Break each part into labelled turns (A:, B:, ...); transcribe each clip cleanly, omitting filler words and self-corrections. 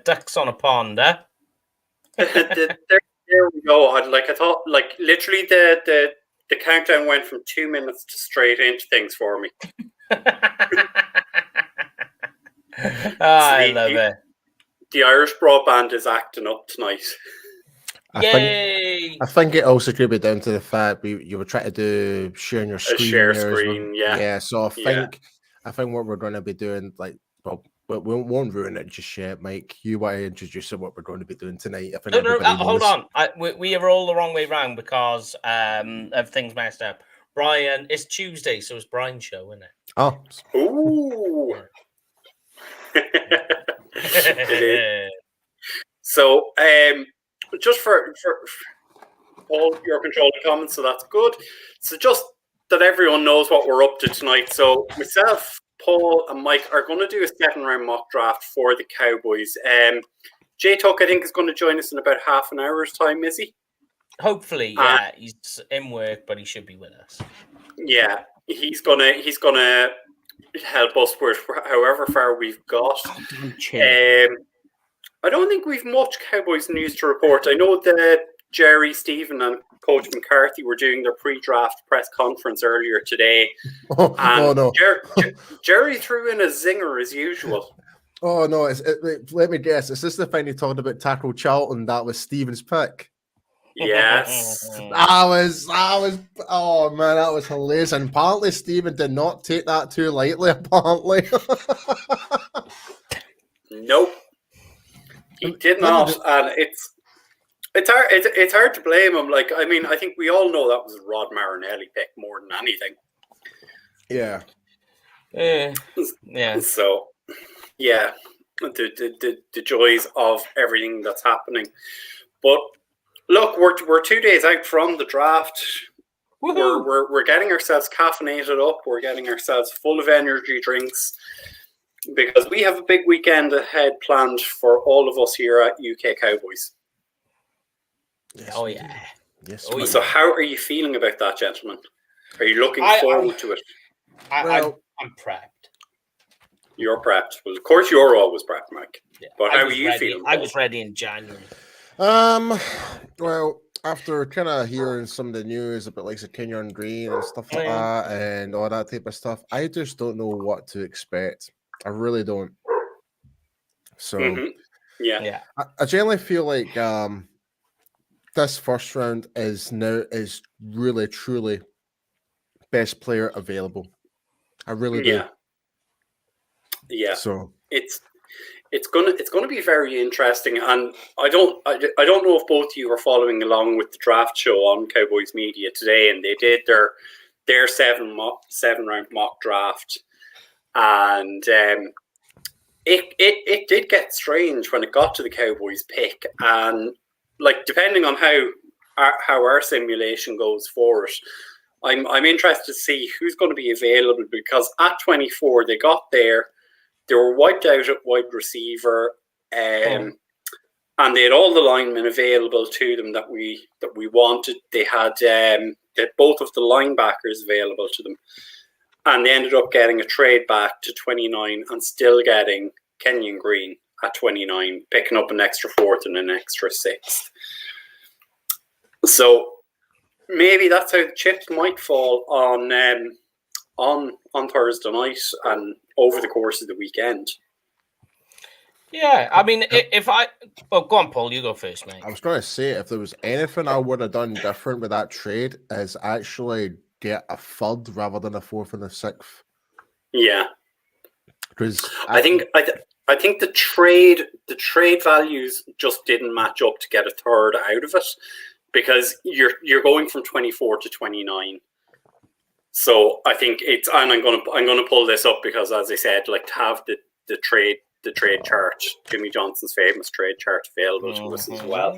A: Ducks on a pond, huh?
B: There we go. I thought, literally, the countdown went from 2 minutes to straight into things for me.
A: I love it.
B: The Irish broadband is acting up tonight.
A: Yay!
C: I think it also could be down to the fact you were trying to do sharing your screen.
B: A share screen, yeah.
C: Yeah, so I think what we're going to be doing, we won't ruin it just yet, Mike. You want to introduce what we're going to be doing tonight? I think
A: hold on. We are all the wrong way round because everything's messed up. Brian, it's Tuesday, so it's Brian's show, isn't it?
C: Oh.
B: Ooh. So, just for all your controlling comments, so that's good. So just that everyone knows what we're up to tonight. So myself, Paul, and Mike are going to do a 7-round mock draft for the Cowboys. J Tuck, I think, is going to join us in about half an hour's time, is he?
A: Hopefully, yeah. He's in work, but he should be with us.
B: Yeah, he's gonna help us with however far we've got. I don't think we've much Cowboys news to report. I know that Jerry, Stephen, and Coach McCarthy were doing their pre-draft press conference earlier today.
C: No.
B: Jerry threw in a zinger as usual.
C: Oh, no. Let me guess. Is this the thing you talked about Tackle Charlton? That was Stephen's pick.
B: Yes.
C: Oh, man, that was hilarious. And apparently Stephen did not take that too lightly, apparently.
B: Nope. He did not, and it's hard to blame him. I think we all know that was a Rod Marinelli pick more than anything.
C: Yeah.
A: Yeah.
B: So, yeah, the joys of everything that's happening. But look, we're 2 days out from the draft. We're getting ourselves caffeinated up. We're getting ourselves full of energy drinks, because we have a big weekend ahead planned for all of us here at UK Cowboys.
C: Yes,
A: oh, yeah.
C: Yes.
B: So how are you feeling about that, gentlemen? Are you looking forward to it?
A: I'm prepped.
B: You're prepped. Well, of course, you're always prepped, Mike.
A: Yeah,
B: but how are you feeling?
A: I was ready in January.
C: Well, after kind of hearing some of the news about like Kenyon Green and stuff like that and all that type of stuff, I just don't know what to expect. I really don't. So,
B: yeah.
C: I generally feel like this first round is really truly best player available. I really do.
B: Yeah.
C: So
B: it's gonna be very interesting, and I don't know if both of you are following along with the draft show on Cowboys Media today, and they did their 7-round mock draft, and it did get strange when it got to the Cowboys pick, and depending on how our simulation goes forward, I'm interested to see who's going to be available, because at 24 they got there. They were wiped out at wide receiver, and they had all the linemen available to them that we wanted. They had both of the linebackers available to them, and they ended up getting a trade back to 29 and still getting Kenyon Green at 29, picking up an extra 4th and an extra 6th. So maybe that's how the chips might fall on Thursday night and over the course of the weekend.
A: Yeah, I mean, go on, Paul, you go first, mate.
C: I was going to say, if there was anything I would have done different with that trade, is actually get a 3rd rather than a 4th and a 6th.
B: Yeah,
C: because
B: I think the trade values just didn't match up to get a 3rd out of it, because you're going from 24 to 29. So I think and I'm gonna pull this up because, as I said, to have the trade chart, Jimmy Johnson's famous trade chart, available to us as well.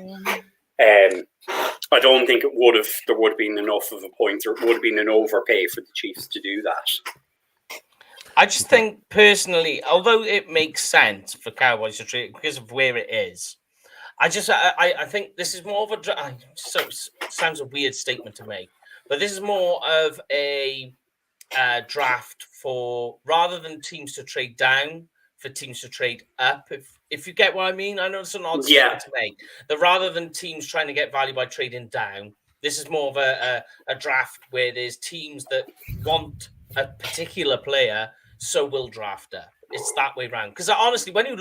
B: I don't think there would have been enough of a point, or it would have been an overpay for the Chiefs to do that.
A: I just think personally, although it makes sense for Cowboys to trade because of where it is, I think this is more of a. So sounds a weird statement to make, but this is more of a draft for, rather than teams to trade down for teams to trade up. If you get what I mean, I know it's an odd statement to make. That rather than teams trying to get value by trading down, this is more of a draft where there's teams that want a particular player, so will draft up. It's that way around. Because honestly, when you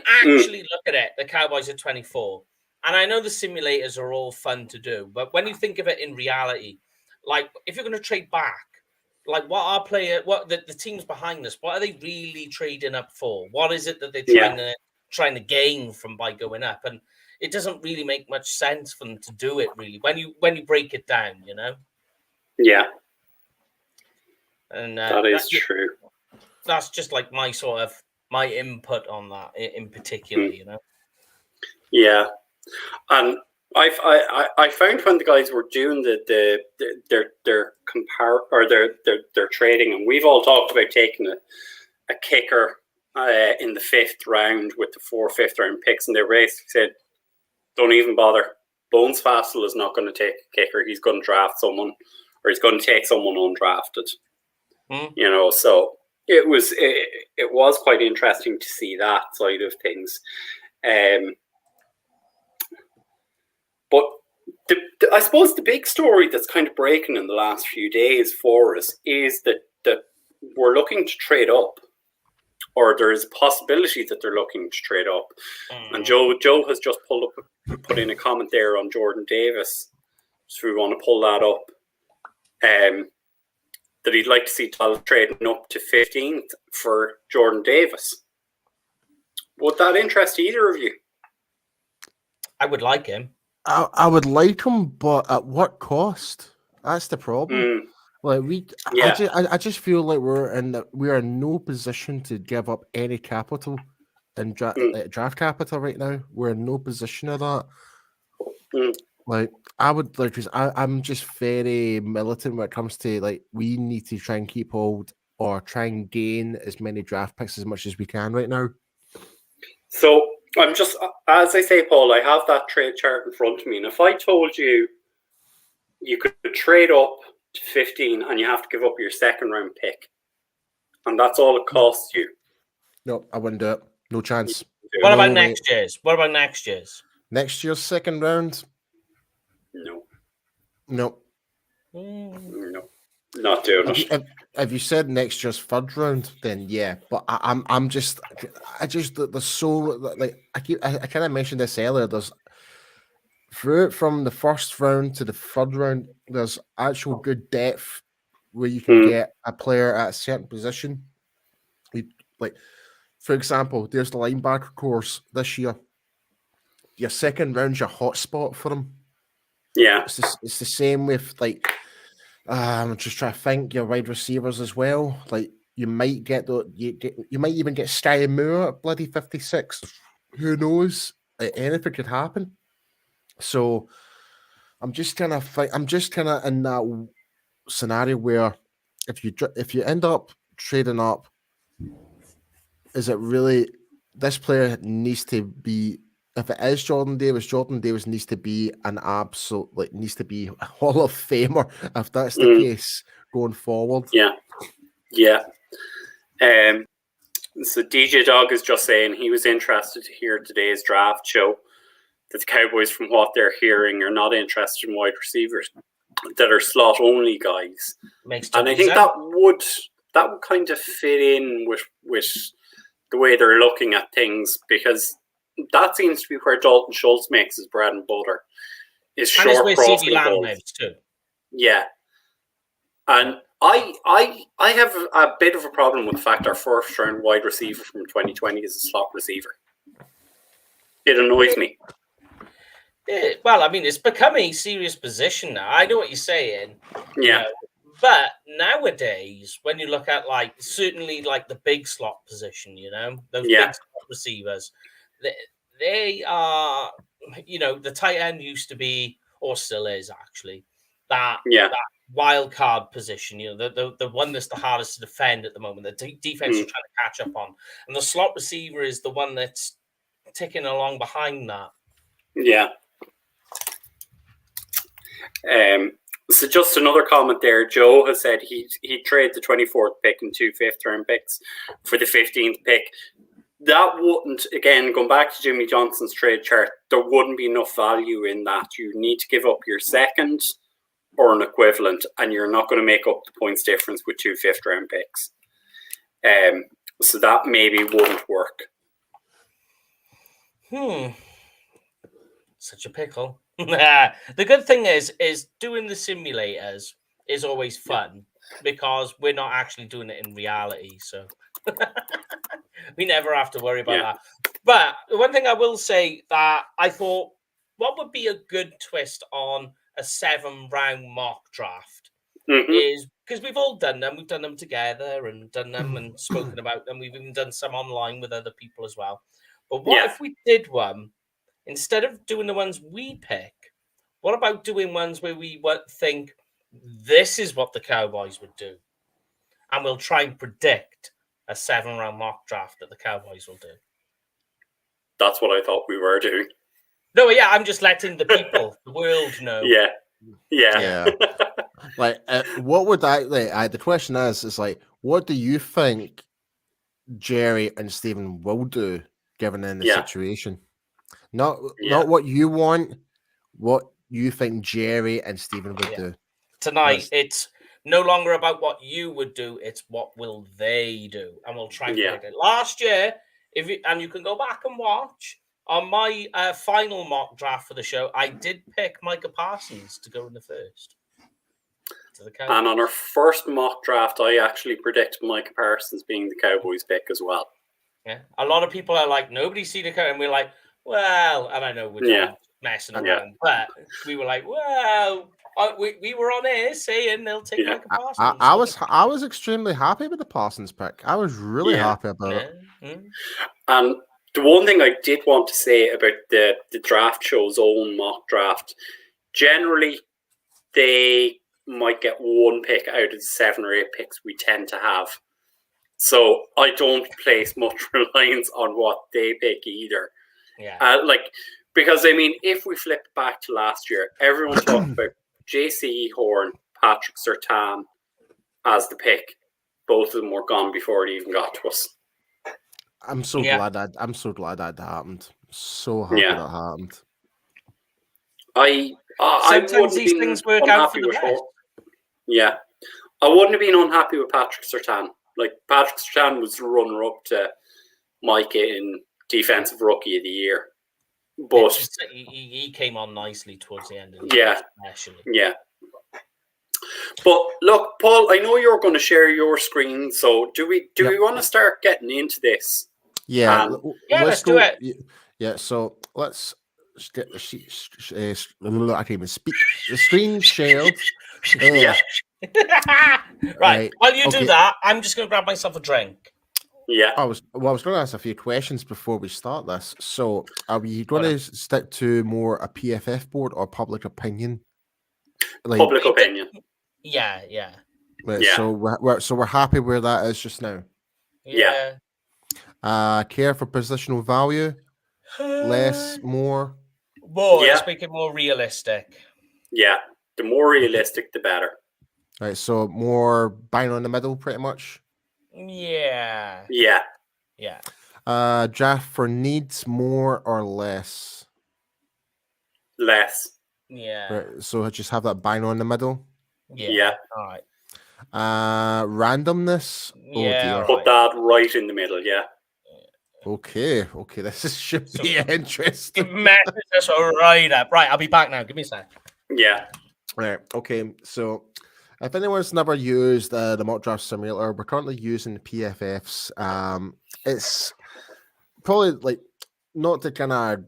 A: actually look at it, the Cowboys are 24. And I know the simulators are all fun to do, but when you think of it in reality, like if you're going to trade back, like what the teams behind this, what are they really trading up for? What is it that they're trying to gain from by going up? And it doesn't really make much sense for them to do it really when you break it down, you know.
B: Yeah,
A: and
B: that is true.
A: That's just like my input on that in particular, you know.
B: Yeah, and I found when the guys were doing their trading, and we've all talked about taking a kicker in the 5th round with the 4 5th-round picks, and they basically said, "Don't even bother. Bones Fassel is not going to take a kicker. He's going to draft someone, or he's going to take someone undrafted." You know, so it was quite interesting to see that side of things. But I suppose the big story that's kind of breaking in the last few days for us is that we're looking to trade up, or there's a possibility that they're looking to trade up. And Joe has just put in a comment there on Jordan Davis, so we want to pull that up. That he'd like to see Dallas trading up to 15th for Jordan Davis. Would that interest either of you?
A: I would like him.
C: I would like him, but at what cost? That's the problem. Like I just feel like we are in no position to give up any capital and draft capital right now. We're in no position of that. Like I would like, because I'm just very militant when it comes to like we need to try and keep hold or try and gain as many draft picks as much as we can right now.
B: So I'm just, as I say, Paul, I have that trade chart in front of me, and if I told you could trade up to 15 and you have to give up your 2nd-round pick, and that's all it costs you.
C: No, I wouldn't do it. No chance.
A: What about next year's? What about next year's?
C: Next year's 2nd round?
B: No.
C: No.
B: No. Not doing it.
C: If you said next year's 3rd round, then yeah. But I'm just there's so like I kind of mentioned this earlier. There's from the 1st round to the 3rd round, there's actual good depth where you can get a player at a certain position. Like, for example, there's the linebacker course this year. Your 2nd round's your hot spot for them.
B: Yeah,
C: it's the same with like. I'm just trying to think your wide receivers as well. Like you might you might even get Sky Moore at bloody 56. Who knows? Anything could happen. So I'm just kind of in that scenario where if you end up trading up, is it really this player needs to be? If it is Jordan Davis needs to be an absolute, needs to be a Hall of Famer if that's the case going forward.
B: Yeah. So DJ Dog is just saying he was interested to hear today's draft show. That the Cowboys, from what they're hearing, are not interested in wide receivers that are slot only guys. And I think that would kind of fit in with the way they're looking at things, because that seems to be where Dalton Schultz makes his bread and butter. Is short crossing balls.
A: Too.
B: Yeah, and I have a bit of a problem with the fact our 1st-round wide receiver from 2020 is a slot receiver. It annoys me.
A: Well, I mean, it's become a serious position now. I know what you're saying.
B: Yeah.
A: But nowadays, when you look at certainly the big slot position, those big slot receivers, they are, the tight end used to be, or still is actually, that wild card position, the one that's the hardest to defend at the moment, the defense is trying to catch up on. And the slot receiver is the one that's ticking along behind that.
B: Yeah. So just another comment there. Joe has said he'd trade the 24th pick and 2 5th-round picks for the 15th pick. That wouldn't, again, going back to Jimmy Johnson's trade chart, there wouldn't be enough value in that. You need to give up your second or an equivalent, and you're not going to make up the points difference with 2 5th-round picks. So that maybe wouldn't work.
A: Such a pickle. The good thing is doing the simulators is always fun because we're not actually doing it in reality. So we never have to worry about that. But one thing I will say that I thought, what would be a good twist on a 7-round mock draft is, because we've all done them. We've done them together and done them and spoken about them. We've even done some online with other people as well. But what if we did one, instead of doing the ones we pick, what about doing ones where we think this is what the Cowboys would do? And we'll try and predict a 7-round mock draft that the Cowboys will do.
B: That's what I thought we were doing.
A: No, yeah, I'm just letting the people, the world know.
B: Yeah.
C: Like, what would the question is like, what do you think Jerry and Stephen will do given in the situation? Not what you want, what you think Jerry and Stephen would do.
A: Tonight, it's no longer about what you would do, it's what will they do. And we'll try and predict it. Last year, and you can go back and watch, on my final mock draft for the show, I did pick Micah Parsons to go in the first.
B: And on our first mock draft, I actually predict Micah Parsons being the Cowboys pick as well.
A: Yeah, a lot of people are like, nobody's seen a Cowboys, and we're like, well, and I know we're messing around, but we were like, well, we were on air saying they'll take Micah Parsons.
C: I was extremely happy with the Parsons pick. I was really happy about it.
B: And the one thing I did want to say about the draft show's own mock draft, generally they might get one pick out of the 7 or 8 picks we tend to have. So I don't place much reliance on what they pick either. Because I mean, if we flip back to last year, everyone talked about JC Horn, Patrick Surtain as the pick. Both of them were gone before it even got to us.
C: I'm so glad that happened. So happy that happened.
A: Sometimes these things work out for the best.
B: Yeah, I wouldn't have been unhappy with Patrick Surtain. Like, Patrick Surtain was the runner-up to Micah in Defensive Rookie of the Year. But
A: he came on nicely towards the end of the year, especially.
B: Yeah. But look, Paul, I know you're going to share your screen, so do we want to start getting into this?
C: Yeah,
A: let's do it.
C: Yeah, so let's get the sheet. I can't even speak. The screen shared.
A: Right. While you do that, I'm just going to grab myself a drink.
B: Yeah.
C: I was going to ask a few questions before we start this. So, are we going to stick to more a PFF board or public opinion?
B: Public opinion.
A: Yeah.
C: Right, so we're happy where that is just now.
B: Yeah.
C: Care for positional value? Less, more?
A: More. Let's make it more realistic.
B: Yeah. The more realistic, the better.
C: Right. So more bang on the middle, pretty much.
A: Yeah.
C: Draft for needs, more or less?
B: Less.
A: Yeah.
C: Right, so just have that bang on the middle.
B: Yeah.
A: All right.
C: Randomness.
A: Yeah.
B: Put that right in the middle. Yeah.
C: Okay. This should be interesting.
A: It messes us right up. Right. I'll be back now. Give me a sec.
B: Yeah.
C: Right. Okay. So, if anyone's never used the mock draft simulator, we're currently using PFFs. It's probably like not to kind of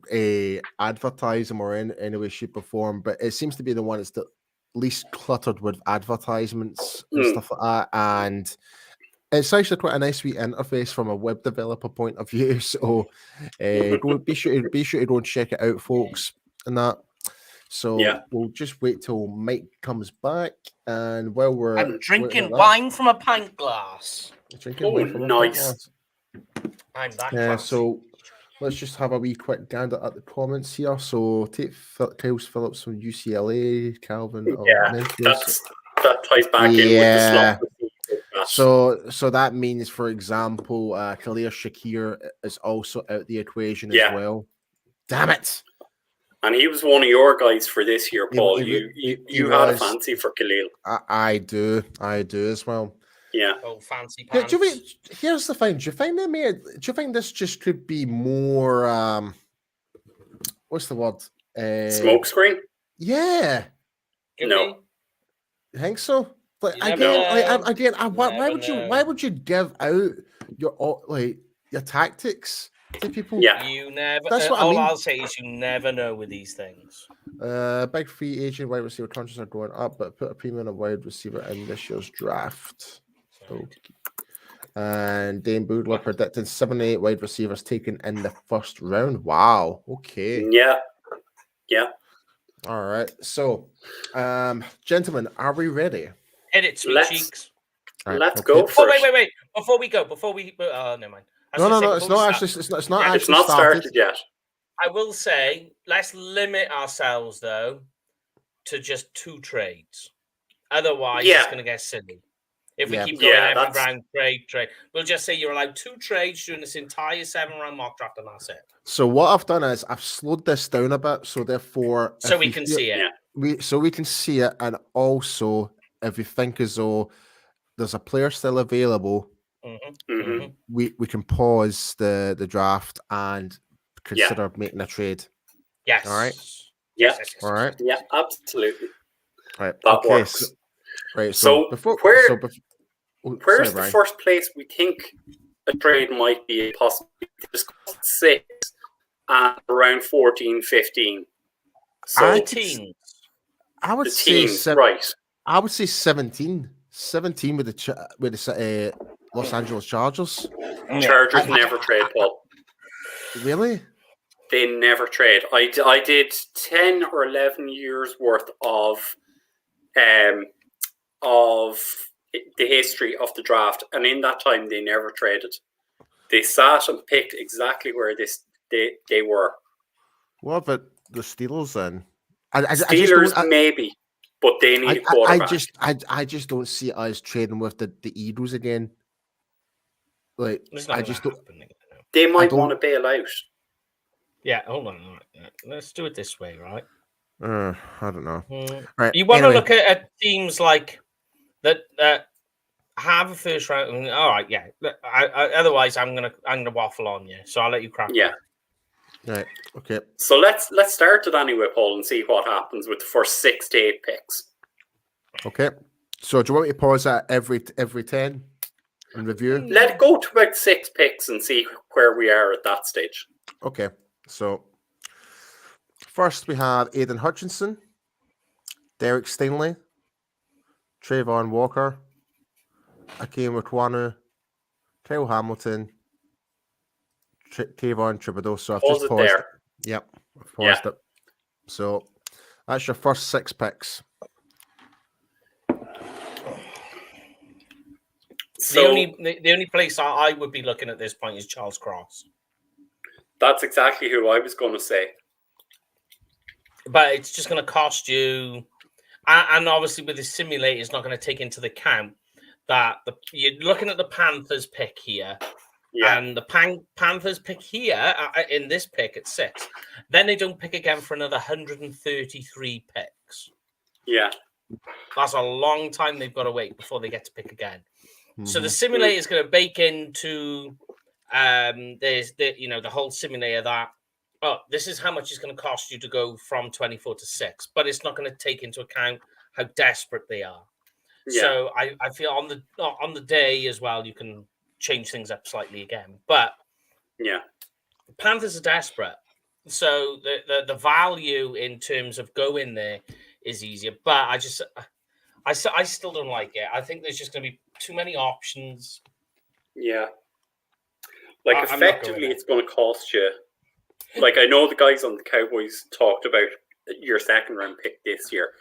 C: advertise them or in any way, shape, or form, but it seems to be the one that's the least cluttered with advertisements and stuff like that. And it's actually quite a nice wee interface from a web developer point of view. So be sure to go and check it out, folks. And that. So we'll just wait till Mike comes back, and while
A: I'm drinking wine from a pint glass.
C: Drinking wine from a pint glass.
A: I'm that.
C: Yeah. So let's just have a wee quick gander at the comments here. So take Kyles Phillips from UCLA, Calvin of
B: Yeah,
C: Memphis.
B: that ties back in with the slot.
C: So that means, for example, Khalil Shakir is also out the equation as well. Damn it!
B: And he was one of your guys for this year, Paul.
C: He
B: you had a fancy for Khalil.
C: I do as well.
B: Yeah.
A: Oh, fancy pants.
C: Here's the thing. Do you think this just could be more? What's the word?
B: Smoke screen?
C: Yeah.
B: No.
C: You think so? But
A: why
C: would you give out your tactics to people?
B: Yeah.
A: You never.
C: That's what
A: all
C: I mean.
A: I'll say is you never know with these things.
C: Big free agent wide receiver contracts are going up, but put a premium on wide receiver in this year's draft. Okay. And Dane Boodler predicting 7 to 8 wide receivers taken in the first round. Wow. Okay.
B: Yeah.
C: All right. So, gentlemen, are we ready?
A: Hit it, sweet cheeks.
B: Let's go for it.
A: Wait. Before we never mind.
C: No. It's not actually. It's not actually
B: started yet.
A: I will say, let's limit ourselves though to just 2 trades. Otherwise, it's going to get silly. If we keep going every round, trade, we'll just say you're allowed 2 trades during this entire 7-round mock draft, and that's it.
C: So what I've done is I've slowed this down a bit, so therefore,
A: so we can see it.
C: We can see it, and also if we think as though there's a player still available, we can pause the draft and consider making a trade.
A: Yes.
C: All right.
B: Yeah.
C: All right.
B: Yeah. Absolutely.
C: All right.
B: That works.
C: Right.
B: So where's the
C: Brian.
B: first place we think a trade might be a possibility? 6 and around 14, 15. So
A: I
C: would
B: say
C: teams,
B: right.
C: I would say 17. 17 with the Los Angeles Chargers.
B: Chargers never trade, Paul.
C: Really?
B: They never trade. I did 10 or 11 years worth of the history of the draft, and in that time they never traded. They sat and picked exactly where they were.
C: What about the Steelers then?
B: Steelers maybe, but they need a quarterback.
C: I just don't see us trading with the Eagles again. Like I just don't.
B: They might want to bail out.
A: Yeah, hold on. Let's do it this way, right?
C: I don't know. Right,
A: you want to look at teams like that have a first round. All right, yeah. Otherwise, I'm gonna waffle on you. So I'll let you crack.
B: Yeah.
C: Right. Okay.
B: So let's start it anyway, Paul, and see what happens with the first 6 to 8 picks.
C: Okay. So do you want me to pause at every 10 and review?
B: Let it go to about 6 picks and see where we are at that stage.
C: Okay. So first we have Aiden Hutchinson, Derek Stingley, Trayvon Walker, Akeem Mukwanu, Kyle Hamilton, Kayvon Thibodeau. So I've just paused it. Yep, I've paused it. So that's your first 6 picks.
B: So
A: the only place I would be looking at this point is Charles Cross.
B: That's exactly who I was going to say.
A: But it's just going to cost you, and obviously with the simulator, it's not going to take into the account that you're looking at the Panthers pick here. Yeah. And the Panthers pick here in this pick at 6. Then they don't pick again for another 133 picks.
B: Yeah.
A: That's a long time they've got to wait before they get to pick again. Mm-hmm. So the simulator is going to bake into the whole simulator that, this is how much it's going to cost you to go from 24 to 6, but it's not going to take into account how desperate they are. Yeah. So I feel on the day as well, you can change things up slightly again, but
B: yeah,
A: the Panthers are desperate, so the value in terms of going there is easier. But I still don't like it. I think there's just going to be too many options.
B: Yeah, like effectively, it's going to cost you. Like I know the guys on the Cowboys talked about your 2nd round pick this year.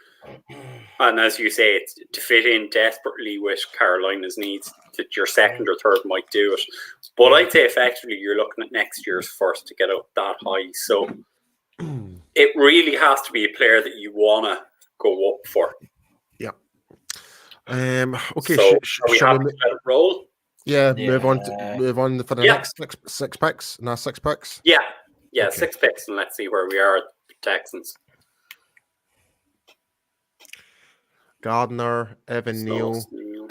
B: And as you say, it's to fit in desperately with Carolina's needs, that your 2nd or 3rd might do it. But I'd say effectively you're looking at next year's first to get up that high. So it really has to be a player that you want to go up for.
C: Yeah. Okay.
B: So are we
C: Shall
B: happy to let it roll?
C: Yeah.
A: Yeah.
C: Move on for the
B: Yeah.
C: next six picks. Now 6 picks.
B: Yeah.
C: Okay.
B: 6 picks, and let's see where we are at the Texans.
C: Gardner, Evan Neal,
B: Neal.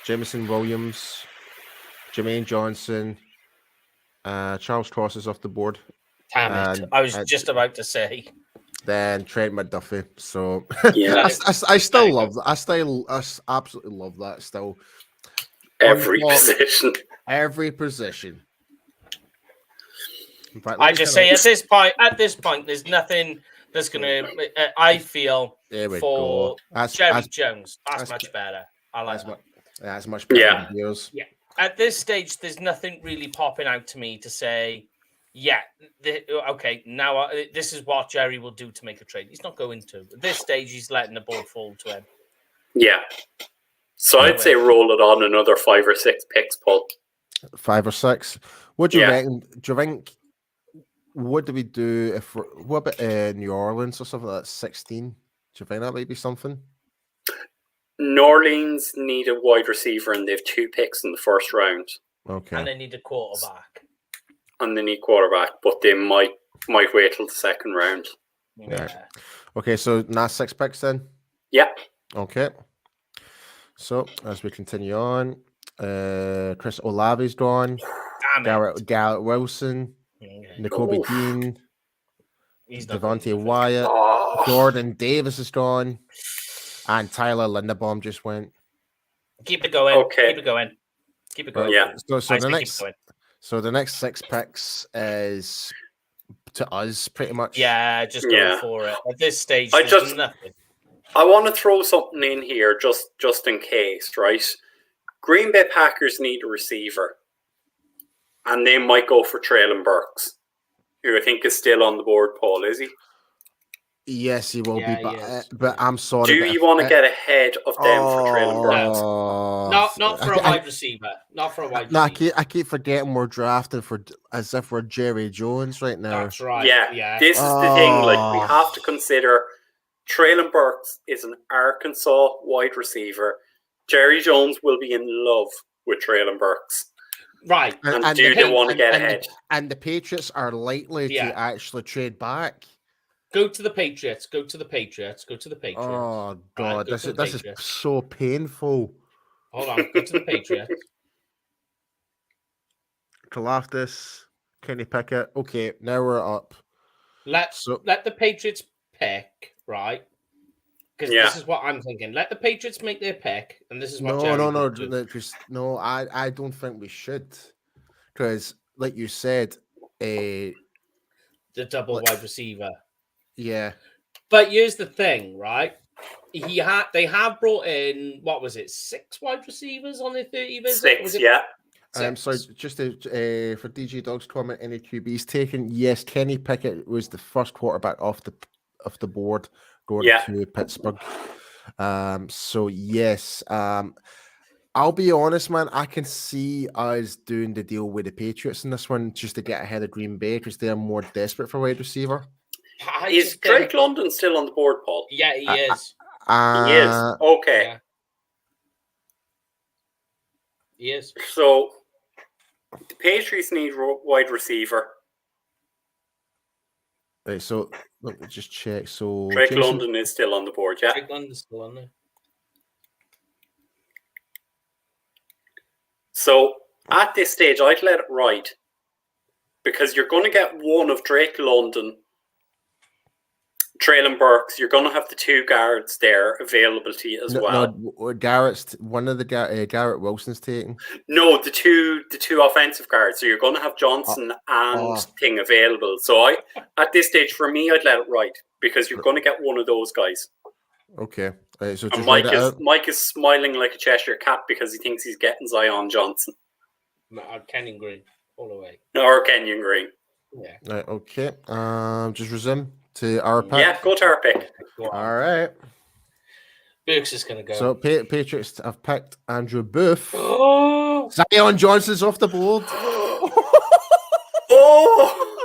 C: Jameson Williams, Jermaine Johnson, Charles Cross is off the board.
A: Damn it. I was just about to say.
C: Then Trent McDuffie. So
B: Yeah.
C: I still love that. I absolutely love that still.
B: Every position.
C: Every position. In fact,
A: I just say at this point, there's nothing that's gonna. I feel for Jerry Jones, that's much better. I like that.
C: That's much better.
B: Yeah.
C: Than yours.
A: Yeah. At this stage, there's nothing really popping out to me to say, yeah, okay, now this is what Jerry will do to make a trade. He's not going to. At this stage, he's letting the ball fall to him.
B: Yeah. So I'd say roll it on another 5 or 6 picks, Paul.
C: 5 or 6. What do you reckon? Do you think? What do we do if? What about New Orleans or something like that? 16. Do you think that might be something?
B: New Orleans need a wide receiver, and they have 2 picks in the first round.
C: Okay.
A: And they need a quarterback.
B: And they need quarterback, but they might wait till the second round.
A: Yeah.
C: Right. Okay, so now 6 picks then.
B: Yeah.
C: Okay. So as we continue on, Chris Olave's gone. Garrett Wilson, N'Kobe Dean, Devontae Wyatt, Jordan Davis is gone, and Tyler Linderbaum just went.
A: Keep it going.
B: Okay.
A: Keep it going. Keep it going.
B: Yeah.
C: So the next 6 picks is to us pretty much.
A: Yeah, just go for it. At this stage, nothing.
B: I want to throw something in here just in case, right? Green Bay Packers need a receiver, and they might go for Treylon Burks, who I think is still on the board. Paul, is he?
C: Yes, he will be, but I'm sorry.
B: Do you want to get ahead of them for Treylon Burks?
A: Not for a wide receiver. Not for a wide receiver.
C: No, I keep forgetting we're drafting as if we're Jerry Jones right now.
A: That's right.
B: Yeah. This is the thing. Like, we have to consider Treylon Burks is an Arkansas wide receiver. Jerry Jones will be in love with Treylon Burks.
A: Right.
B: And do they want to get ahead?
C: And the Patriots are likely to actually trade back.
A: Go to the Patriots. Go to the Patriots.
C: Oh, God. This is so painful.
A: Hold on. Go to the Patriots.
C: Kalafdis, Kenny Pickett. Okay, now we're up.
A: Let the Patriots pick, right? Because this is what I'm thinking. Let the Patriots make their pick, and this is what
C: No, I don't think we should. Because, like you said,
A: the double wide receiver.
C: Yeah.
A: But here's the thing, right? They have brought in, what was it, 6 wide receivers on their 30 visit?
B: 6, yeah.
C: So just for DJ Dog's comment, any QBs taken? Yes, Kenny Pickett was the first quarterback off the board going to Pittsburgh. So yes, I'll be honest, man. I can see us doing the deal with the Patriots in this one just to get ahead of Green Bay because they are more desperate for wide receiver.
B: Is Drake London still on the board, Paul?
A: Yeah, he is.
B: He is. Okay.
A: Yeah. He is.
B: So the Patriots need wide receiver.
C: Right, so let me just check. So
B: Drake London is still on the board, yeah?
A: Drake London's still on there.
B: So at this stage, I'd let it ride because you're going to get one of Drake London, Treylon Burks. You're going to have the 2 guards there availability as well.
C: No, Garrett's one of the Garrett Wilson's taking.
B: No, the two offensive guards. So you're going to have Johnson and Thing available. So at this stage, for me, I'd let it ride because you're going to get one of those guys.
C: Okay. So
B: and Mike is smiling like a Cheshire cat because he thinks he's getting Zion Johnson.
A: Kenyon Green, all the way.
B: Or Kenyon Green.
A: Yeah.
C: Right, okay. Just resume to our pick.
B: Yeah, go to our pick.
C: All right.
A: Burks is going to go.
C: So Patriots have picked Andrew Booth.
A: Oh! no.
C: Zion Johnson's off the board.
B: Oh!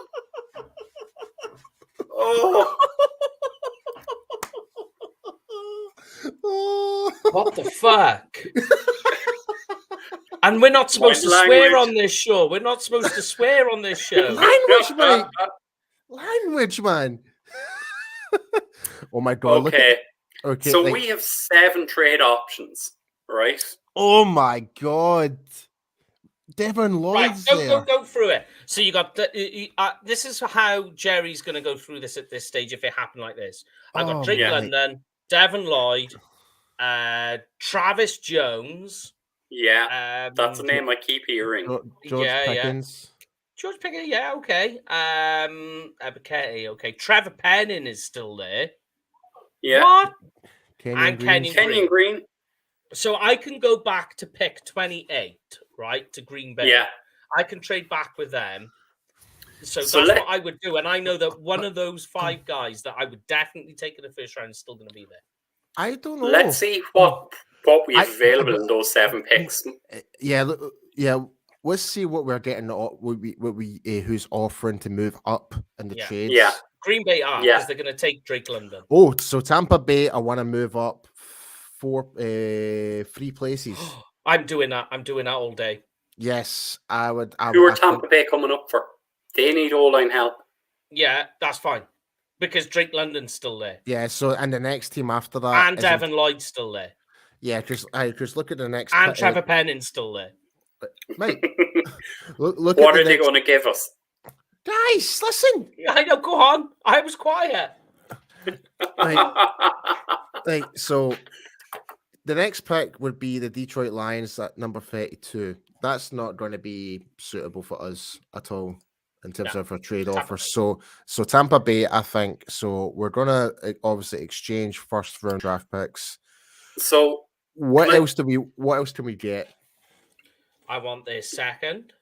B: Oh!
A: What the fuck? And we're not supposed to swear on this show. We're not supposed to swear on this show.
C: Language, mate. Language, man. Oh my god.
B: Okay.
C: Okay.
B: So we have 7 trade options, right?
C: Oh my god. Devon
A: Right,
C: Lloyd's there.
A: go through it. So you got this is how Jerry's going to go through this at this stage if it happened like this. I got Drake London, Devon Lloyd, Travis Jones.
B: Yeah, that's a name I keep hearing.
C: George Pickens.
A: George Pickens, yeah, okay. Abiquette, okay. Trevor Penning is still there.
B: Yeah.
A: What?
C: Kenyon
B: Green.
A: So I can go back to pick 28, right, to Green Bay.
B: Yeah.
A: I can trade back with them. So that's what I would do. And I know that one of those 5 guys that I would definitely take in the first round is still going to be there.
C: I don't know.
B: Let's see what we have available in those 7 picks.
C: Yeah. Let's see what we're getting. Who's offering to move up in the trades?
B: Yeah.
A: Green Bay are because they're going to take Drake London.
C: Oh, so Tampa Bay, I want to move up 3 places.
A: I'm doing that. I'm doing that all day.
C: Yes, I would.
B: Who are Tampa Bay coming up for? They need O-line help.
A: Yeah, that's fine. Because Drake London's still there.
C: Yeah, so and the next team after that.
A: And Devon Lloyd's still there.
C: Yeah, just look at the next.
A: And Trevor Penning's still there.
C: Mate, look
B: what are they going to give us?
C: Guys, listen.
A: I know, go on. I was quiet.
C: Right, so the next pick would be the Detroit Lions at number 32. That's not going to be suitable for us at all in terms of a trade offer. So Tampa Bay, I think. So we're going to obviously exchange first round draft picks.
B: So
C: what else can we get?
A: I want their second.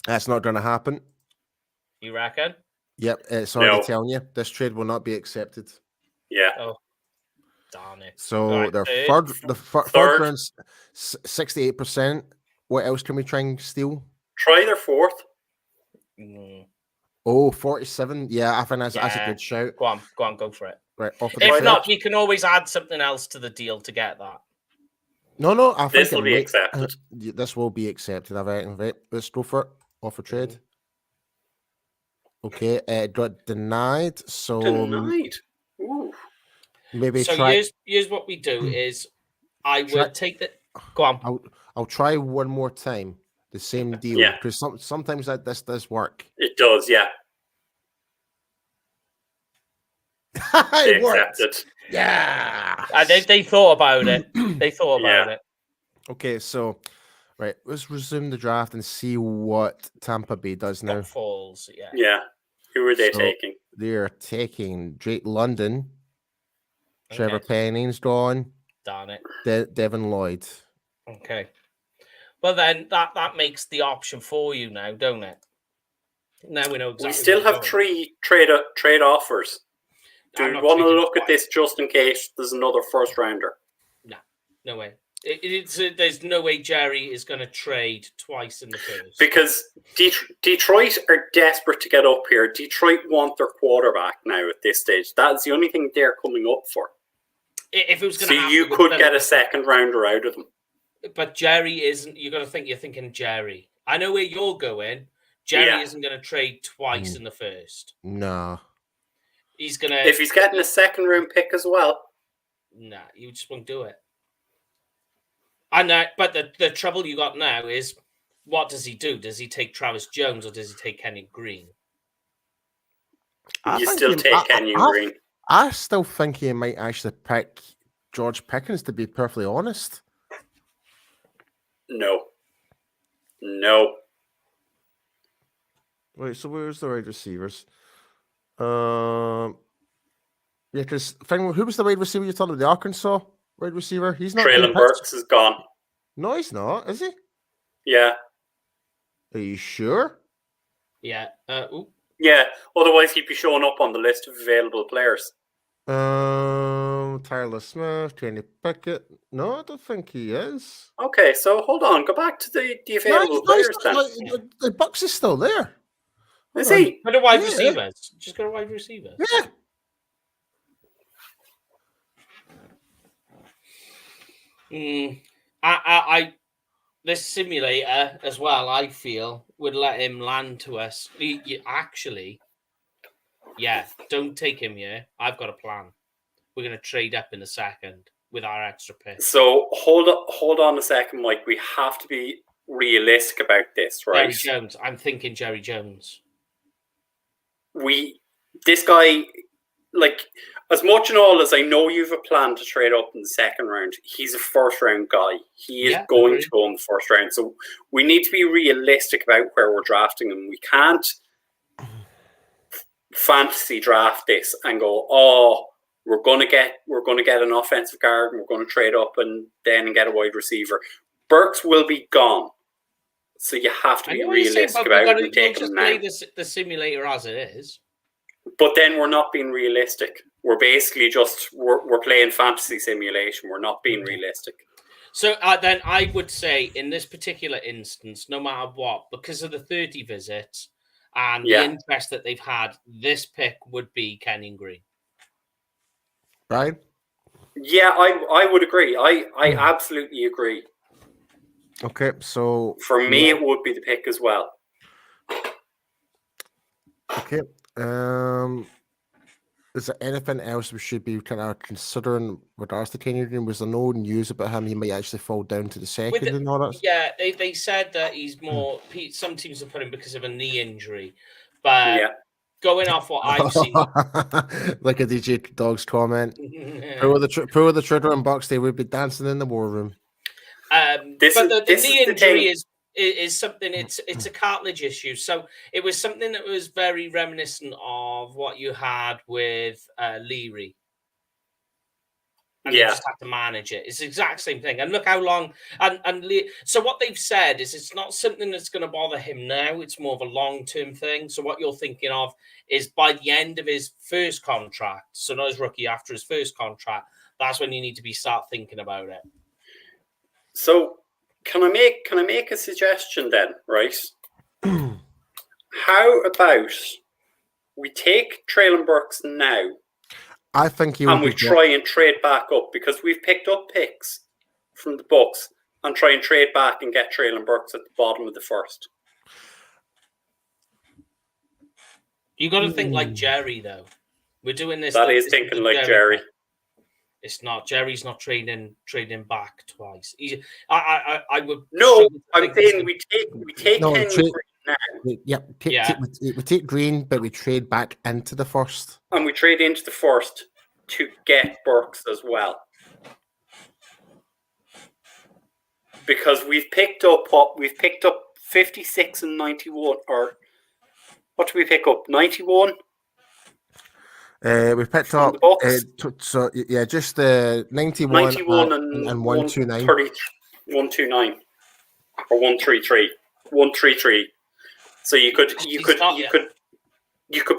C: That's not going to happen.
A: You reckon?
C: Yep, it's already telling you. This trade will not be accepted.
B: Yeah.
A: Oh, darn it.
C: So the third round's 68%. What else can we try and steal?
B: Try their 4th.
C: Oh, 47. Yeah, I think that's a good shout.
A: Go on, go for it.
C: Right.
A: If not, we can always add something else to the deal to get that.
C: No, I think
B: this will be accepted.
C: This will be accepted. I reckon. Right, let's go for it. Offer trade. Okay, got denied. So
B: denied. Ooh.
C: Maybe
A: so
C: try.
A: Here's what we do: is I will take the. Go on.
C: I'll try one more time. The same deal.
B: Yeah.
C: Because sometimes this does work.
B: It does. Yeah.
C: It worked.
B: Accepted.
C: Yeah.
A: They thought about it. They thought about it.
C: Okay, so right, let's resume the draft and see what Tampa Bay does now.
A: Falls, yeah.
B: Yeah. Who are they taking?
C: They're taking Drake London. Trevor Penning's gone.
A: Darn it.
C: Devon Lloyd.
A: Okay. Well, then that makes the option for you now, don't it? Now we know exactly.
B: We still have 3 trade offers. Do we want to look at this just in case there's another first rounder?
A: No way. There's no way Jerry is going to trade twice in the first.
B: Because Detroit are desperate to get up here. Detroit want their quarterback now at this stage. That's the only thing they're coming up for.
A: If it was going to happen,
B: you could get a second rounder out of them.
A: But Jerry isn't. You're going to think you're thinking Jerry. I know where you're going. Jerry isn't going to trade twice in the first.
C: No.
A: He's going to.
B: If he's getting a second round pick as well.
A: Nah, you just won't do it. But the trouble you got now is, what does he do? Does he take Travis Jones or does he take Kenyon Green?
B: You still take Kenyon Green.
C: I still think he might actually pick George Pickens, to be perfectly honest.
B: No.
C: Wait, so where's the wide receivers? Yeah, because who was the wide receiver you told me? The Arkansas wide receiver? He's not.
B: Traylon Burks is gone.
C: No, he's not. Is he?
B: Yeah.
C: Are you sure?
A: Yeah.
B: Yeah. Otherwise, he'd be showing up on the list of available players.
C: Tyler Smith, Kenny Pickett. No, I don't think he is.
B: Okay, so hold on. Go back to the available players then.
C: The Bucks is still there.
B: Is
C: Hold on.
B: he?
A: Go to wide
C: Yeah.
A: receivers. Just go to wide receivers.
C: Yeah.
A: This simulator as well, I feel, would let him land to us. Actually, yeah, don't take him here. I've got a plan. We're going to trade up in a second with our extra pick.
B: So hold on a second, Mike. We have to be realistic about this, right?
A: Jerry Jones. I'm thinking Jerry Jones.
B: This guy, like, as much and all as I know you've a plan to trade up in the second round, he's a first round guy. He is going to go in the first round. So we need to be realistic about where we're drafting him. We can't fantasy draft this and go, oh, we're gonna get an offensive guard and we're gonna trade up and then get a wide receiver. Burks will be gone. So you have to be realistic about it and take him now.
A: Play the simulator as it is.
B: But then we're not being realistic. We're basically just we're playing fantasy simulation. We're not being realistic.
A: So then I would say in this particular instance, no matter what, because of the 30 visits and the interest that they've had, this pick would be Kenyon Green.
C: Right?
B: Yeah, I would agree. I absolutely agree.
C: Okay, so
B: for me, it would be the pick as well.
C: Okay. Is there anything else we should be kind of considering with regards to Kenyon Green? Was there no news about him? He might actually fall down to the second and all that.
A: Yeah, they said that he's more. Some teams have put him because of a knee injury, but going off what I've seen,
C: like a DJ Dog's comment, pull the trigger and Bucks, they would be dancing in the war room.
A: The knee injury is something. It's a cartilage issue, so it was something that was very reminiscent of what you had with Leary. And you just have to manage it. It's the exact same thing. And look how long. So what they've said is it's not something that's going to bother him now. It's more of a long-term thing. So what you're thinking of is by the end of his first contract, so not his rookie, after his first contract, that's when you need to start thinking about it.
B: So can I make a suggestion then, right? How about we take Treylon Burks now?
C: I think
B: and we try and trade back up because we've picked up picks from the Bucks and try and trade back and get Treylon Burks at the bottom of the first.
A: You got to think like Jerry, though. We're doing this.
B: That is thinking like Jerry.
A: It's not. Jerry's not trading back twice. I would.
B: No, I'm saying we take Kenyon Green now.
C: We take Green, but we trade back into the first.
B: And we trade into the first to get Burks as well. Because we've picked up 56 and 91, or what did we pick up? 91?
C: We picked up just the 91 and 129.
B: 129 or 133. 133. So you could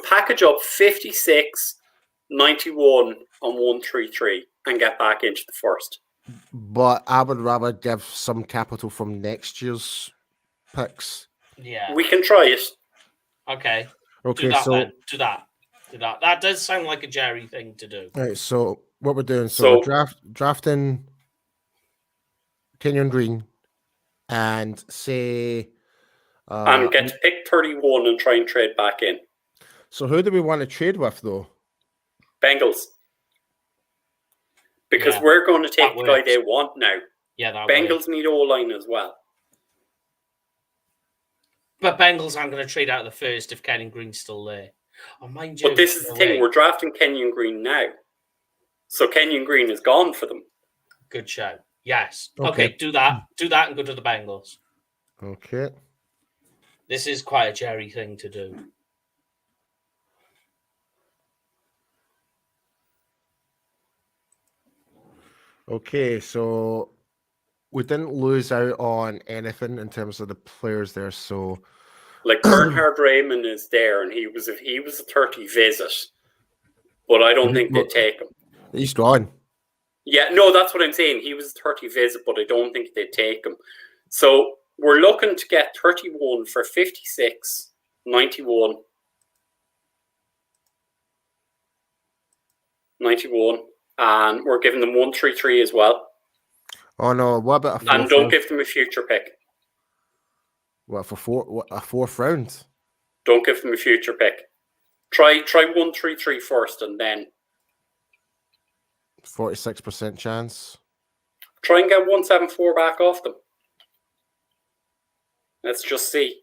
B: package up 56, 91 and 133 and get back into the first.
C: But I would rather give some capital from next year's picks.
A: Yeah.
B: We can try it.
A: Okay.
C: Okay,
A: do that. That does sound like a Jerry thing to do.
C: All right, so what we're doing, we're drafting Kenyon Green and say
B: and get to pick 31 and try and trade back in.
C: So who do we want to trade with though?
B: Bengals. Because we're going to take the guy they want now.
A: Yeah,
B: Bengals need O-line as well.
A: But Bengals aren't going to trade out of the first if Kenyon Green's still there. Oh, mind you.
B: But this is the thing, we're drafting Kenyon Green now. So Kenyon Green is gone for them.
A: Good show. Yes. Okay, do that. Do that and go to the Bengals.
C: Okay.
A: This is quite a Jerry thing to do.
C: Okay, so we didn't lose out on anything in terms of the players there. So,
B: like Bernhard Raymond is there, and he was a 30 visit. but I don't think they'd take him.
C: He's gone.
B: Yeah, no, that's what I'm saying. He was 30 visit, but I don't think they'd take him. So we're looking to get 31 for 56, 91, 91, and we're giving them 133 as well.
C: Oh no! What about a fourth
B: And don't
C: round?
B: give them a future pick.
C: What for a fourth round?
B: Don't give them a future pick. Try 133 first, and then
C: 46% chance.
B: try and get 174 back off them. Let's just see.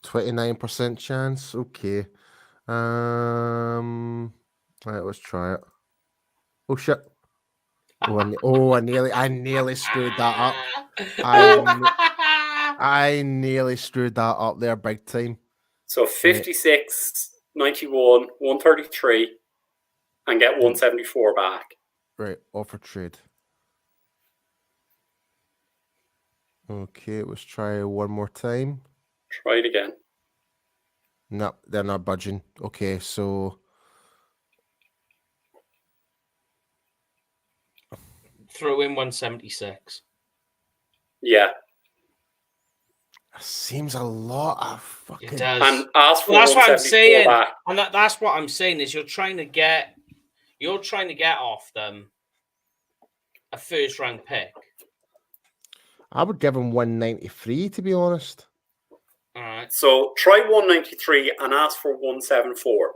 C: 29% chance. Okay. Right, let's try it. Oh shit! I nearly screwed that up. I nearly screwed that up there, big time.
B: So 56, 91, 133, and get 174 back.
C: Right, offer trade. Okay, let's try one more time.
B: Try it again.
C: No, they're not budging. Okay, so
A: Throw in 176.
B: Yeah.
C: seems a lot of fucking.
A: It does.
B: And ask for
A: Well, that's what I'm
B: 174
A: saying.
B: back.
A: And that's what I'm saying is you're trying to get off them a first round pick.
C: I would give him 193 to be honest.
A: All right.
B: So try 193 and ask for 174.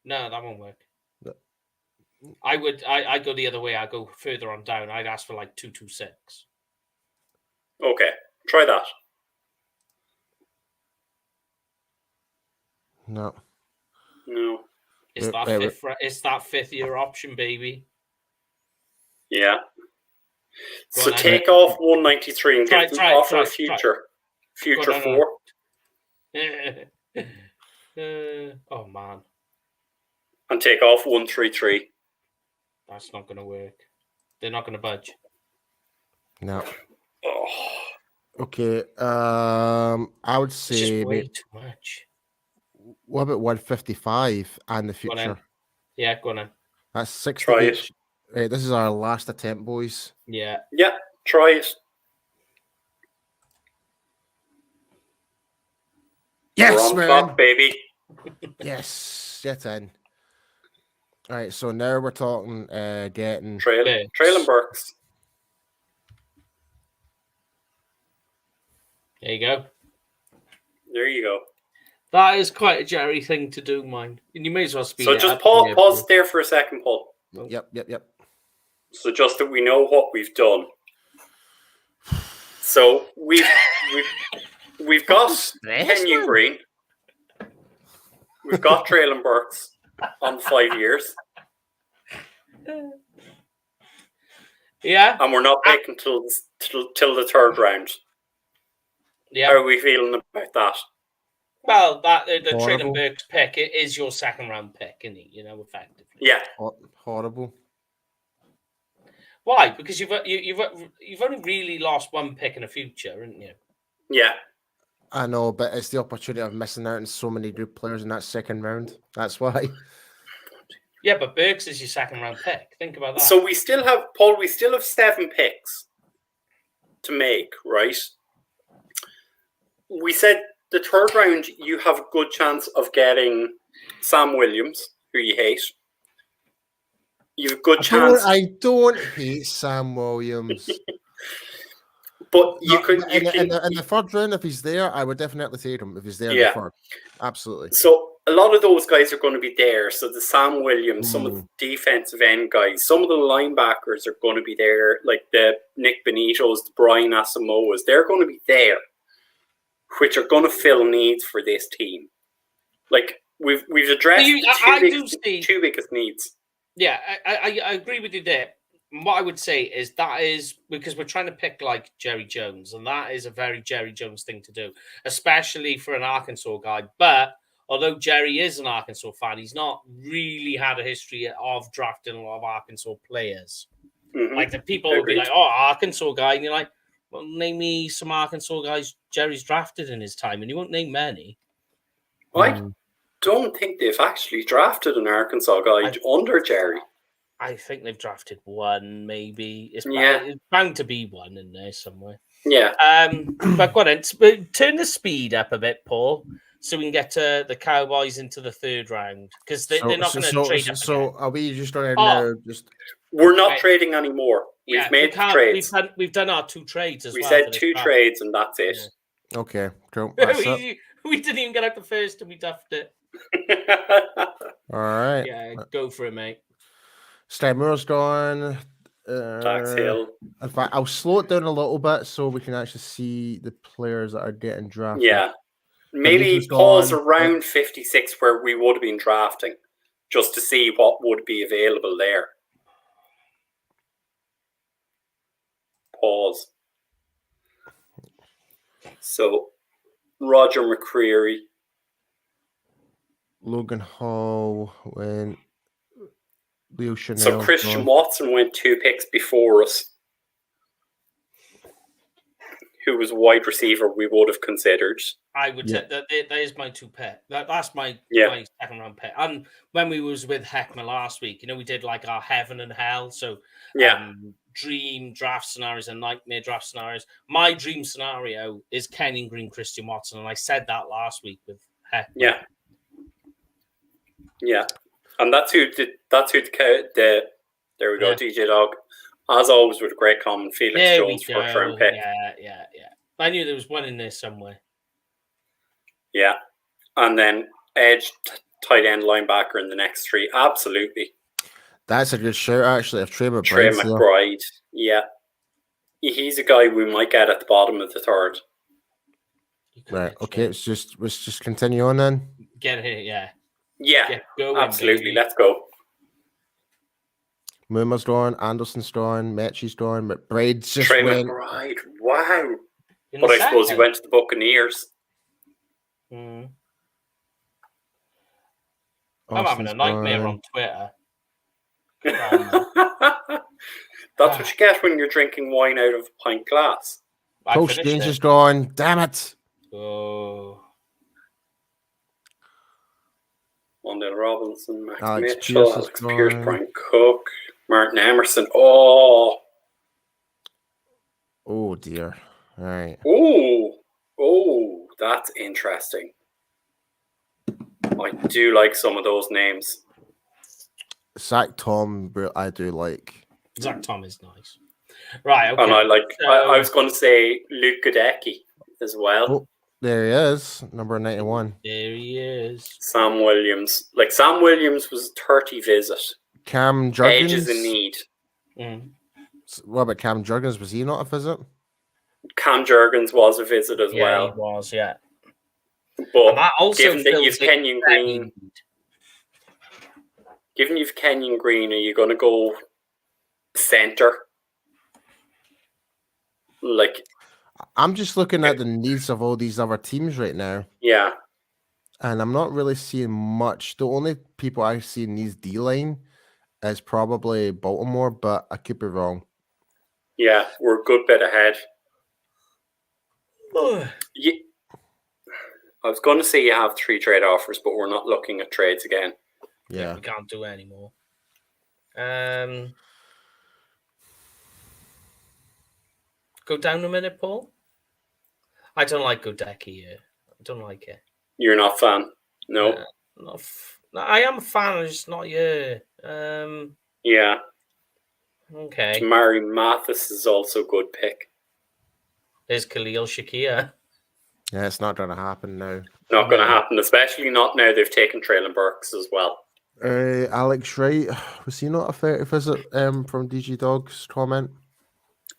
A: No, that won't work.
C: No.
A: I go the other way. I go further on down. I'd ask for like 226.
B: Okay, try that.
C: No.
B: No.
A: It's that fifth year option, baby.
B: Yeah.
A: Go
B: So
A: on,
B: take off 193 and give them offer a future. Future
A: on,
B: 4.
A: Oh man,
B: And take off 133.
A: that's not going to work. They're not going to budge.
C: No.
B: Oh.
C: Okay. I would
A: It's
C: say
A: just way too much.
C: what about 155 and the
A: Go on in.
C: future?
A: Yeah, go on in.
C: That's 60
B: Try it.
C: each. Right, this is our last attempt, boys.
A: Yeah.
B: Yeah, try it.
C: Yes,
B: We're on
C: man.
B: clock, baby.
C: Yes, get in. All right, so now we're talking getting
B: Traylon Burks.
A: There you go.
B: There you go.
A: That is quite a Jerry thing to do, mind. And you may as well speed
B: So
A: it
B: just
A: up
B: pause there for a second, Paul.
C: Yep.
B: So just that we know what we've done. So we've got Kenyon Green. We've got Traylon Burks on 5 years.
A: Yeah.
B: And we're not picking till the third round.
A: Yeah.
B: How are we feeling about that?
A: Well, that the
C: Horrible.
A: Traylon Burks pick, it is your second round pick, isn't it? You know, effectively.
B: Yeah.
C: Horrible.
A: Why? Because you've only really lost one pick in the future, haven't you?
B: Yeah.
C: I know, but it's the opportunity of missing out on so many good players in that second round. That's why.
A: Yeah, but Burks is your second round pick. Think about that.
B: So we still have, Paul, 7 picks to make, right? We said the third round, you have a good chance of getting Sam Williams, who you hate. You have a good chance.
C: I don't hate Sam Williams.
B: But you could.
C: In the third round, if he's there, I would definitely take him if he's there in the third. Absolutely.
B: So a lot of those guys are going to be there. So the Sam Williams, some of the defensive end guys, some of the linebackers are going to be there, like the Nick Benitos, the Brian Asamoahs. They're going to be there, which are going to fill needs for this team. Like we've addressed the two biggest needs.
A: Yeah, I agree with you there. What I would say is that is because we're trying to pick like Jerry Jones, and that is a very Jerry Jones thing to do, especially for an Arkansas guy. But although Jerry is an Arkansas fan, he's not really had a history of drafting a lot of Arkansas players. Mm-hmm. Like the people will be like, "Oh, Arkansas guy," and you're like, "Well, name me some Arkansas guys Jerry's drafted in his time," and you won't name many.
B: I don't think they've actually drafted an Arkansas guy under Jerry.
A: I think they've drafted one, maybe. It's bound to be one in there somewhere.
B: Yeah.
A: But go on, turn the speed up a bit, Paul, so we can get the Cowboys into the third round because they're not going to trade up.
C: So are we just going to now?
B: We're not trading anymore. We've made trades.
A: We've done our 2 trades as well.
B: We said 2 trades, and that's it.
C: Yeah. Okay, cool.
A: We didn't even get out the first, and we duffed it.
C: All right.
A: Yeah, go for it, mate.
C: Steinmore's gone.
B: Dax Hill.
C: In fact, I'll slow it down a little bit so we can actually see the players that are getting drafted.
B: Yeah. Maybe pause around 56 where we would have been drafting, just to see what would be available there. Pause. So, Roger McCreary.
C: Logan Hall went. Leo Chanel.
B: So Christian Watson went 2 picks before us, who was a wide receiver we would have considered.
A: I would say that is my 2 pick. That's my 2nd round pick. And when we was with Heckma last week, we did like our heaven and hell. So dream draft scenarios and nightmare draft scenarios. My dream scenario is Kenyon Green, Christian Watson, and I said that last week with Heckma. Yeah.
B: And that's who there we go, DJ Dog. As always with a great comment, Felix Jones, first round pick.
A: Yeah. I knew there was one in there somewhere.
B: Yeah. And then edge, tight end, linebacker in the next 3. Absolutely.
C: That's a good shout, actually. If Trey
B: McBride. Yeah. He's a guy we might get at the bottom of the 3rd.
C: Right. Okay. Let's just continue on then.
A: Get here, yeah.
B: Yeah, absolutely. Let's go.
C: Moomer's gone, Anderson's gone, Mechie's gone, McBride's just
B: Trey
C: went.
B: McBride, wow. But I suppose he went to the Buccaneers.
A: I'm having a nightmare on Twitter.
B: That's what you get when you're drinking wine out of a pint glass.
C: Coach Danger's gone. Damn it.
A: Oh.
B: Wandale Robinson, Max
C: Alex
B: Mitchell, Alex Pierce, Brian Cook, Martin Emerson. Oh
C: dear. All right.
B: Oh, that's interesting. I do like some of those names.
C: Zach Tom, I do like.
A: Zach Tom is nice. Right, okay.
B: And I like, I was going to say Luke Godecki as well.
C: Oh, there he is, number 91.
A: There he is.
B: Sam Williams. Like, Sam Williams was 30 visit.
C: Cam Jurgens.
B: Edges in need.
C: What about Cam Jurgens? Was he not a visit?
B: Cam Jurgens was a visit as well.
A: Yeah, he was, yeah.
B: But given that you've Kenyon Green, are you going to go center? Like,
C: I'm just looking at the needs of all these other teams right now.
B: Yeah.
C: And I'm not really seeing much. The only people I see in these D-line is probably Baltimore, but I could be wrong.
B: Yeah, we're a good bit ahead. Yeah. I was going to say you have 3 trade offers, but we're not looking at trades again.
C: Yeah.
A: We can't do it anymore. Go down a minute, Paul. I don't like Godecki here. I don't like it.
B: You're not a fan? No.
A: I am a fan. I'm just not here.
B: Yeah.
A: Okay.
B: Mari Mathis is also a good pick.
A: There's Khalil Shakir.
C: Yeah, it's not going to happen now.
B: Not going to happen, especially not now they've taken Traylon Burks as well.
C: Alex Wright, was he not a 30 visit from DG Dog's comment?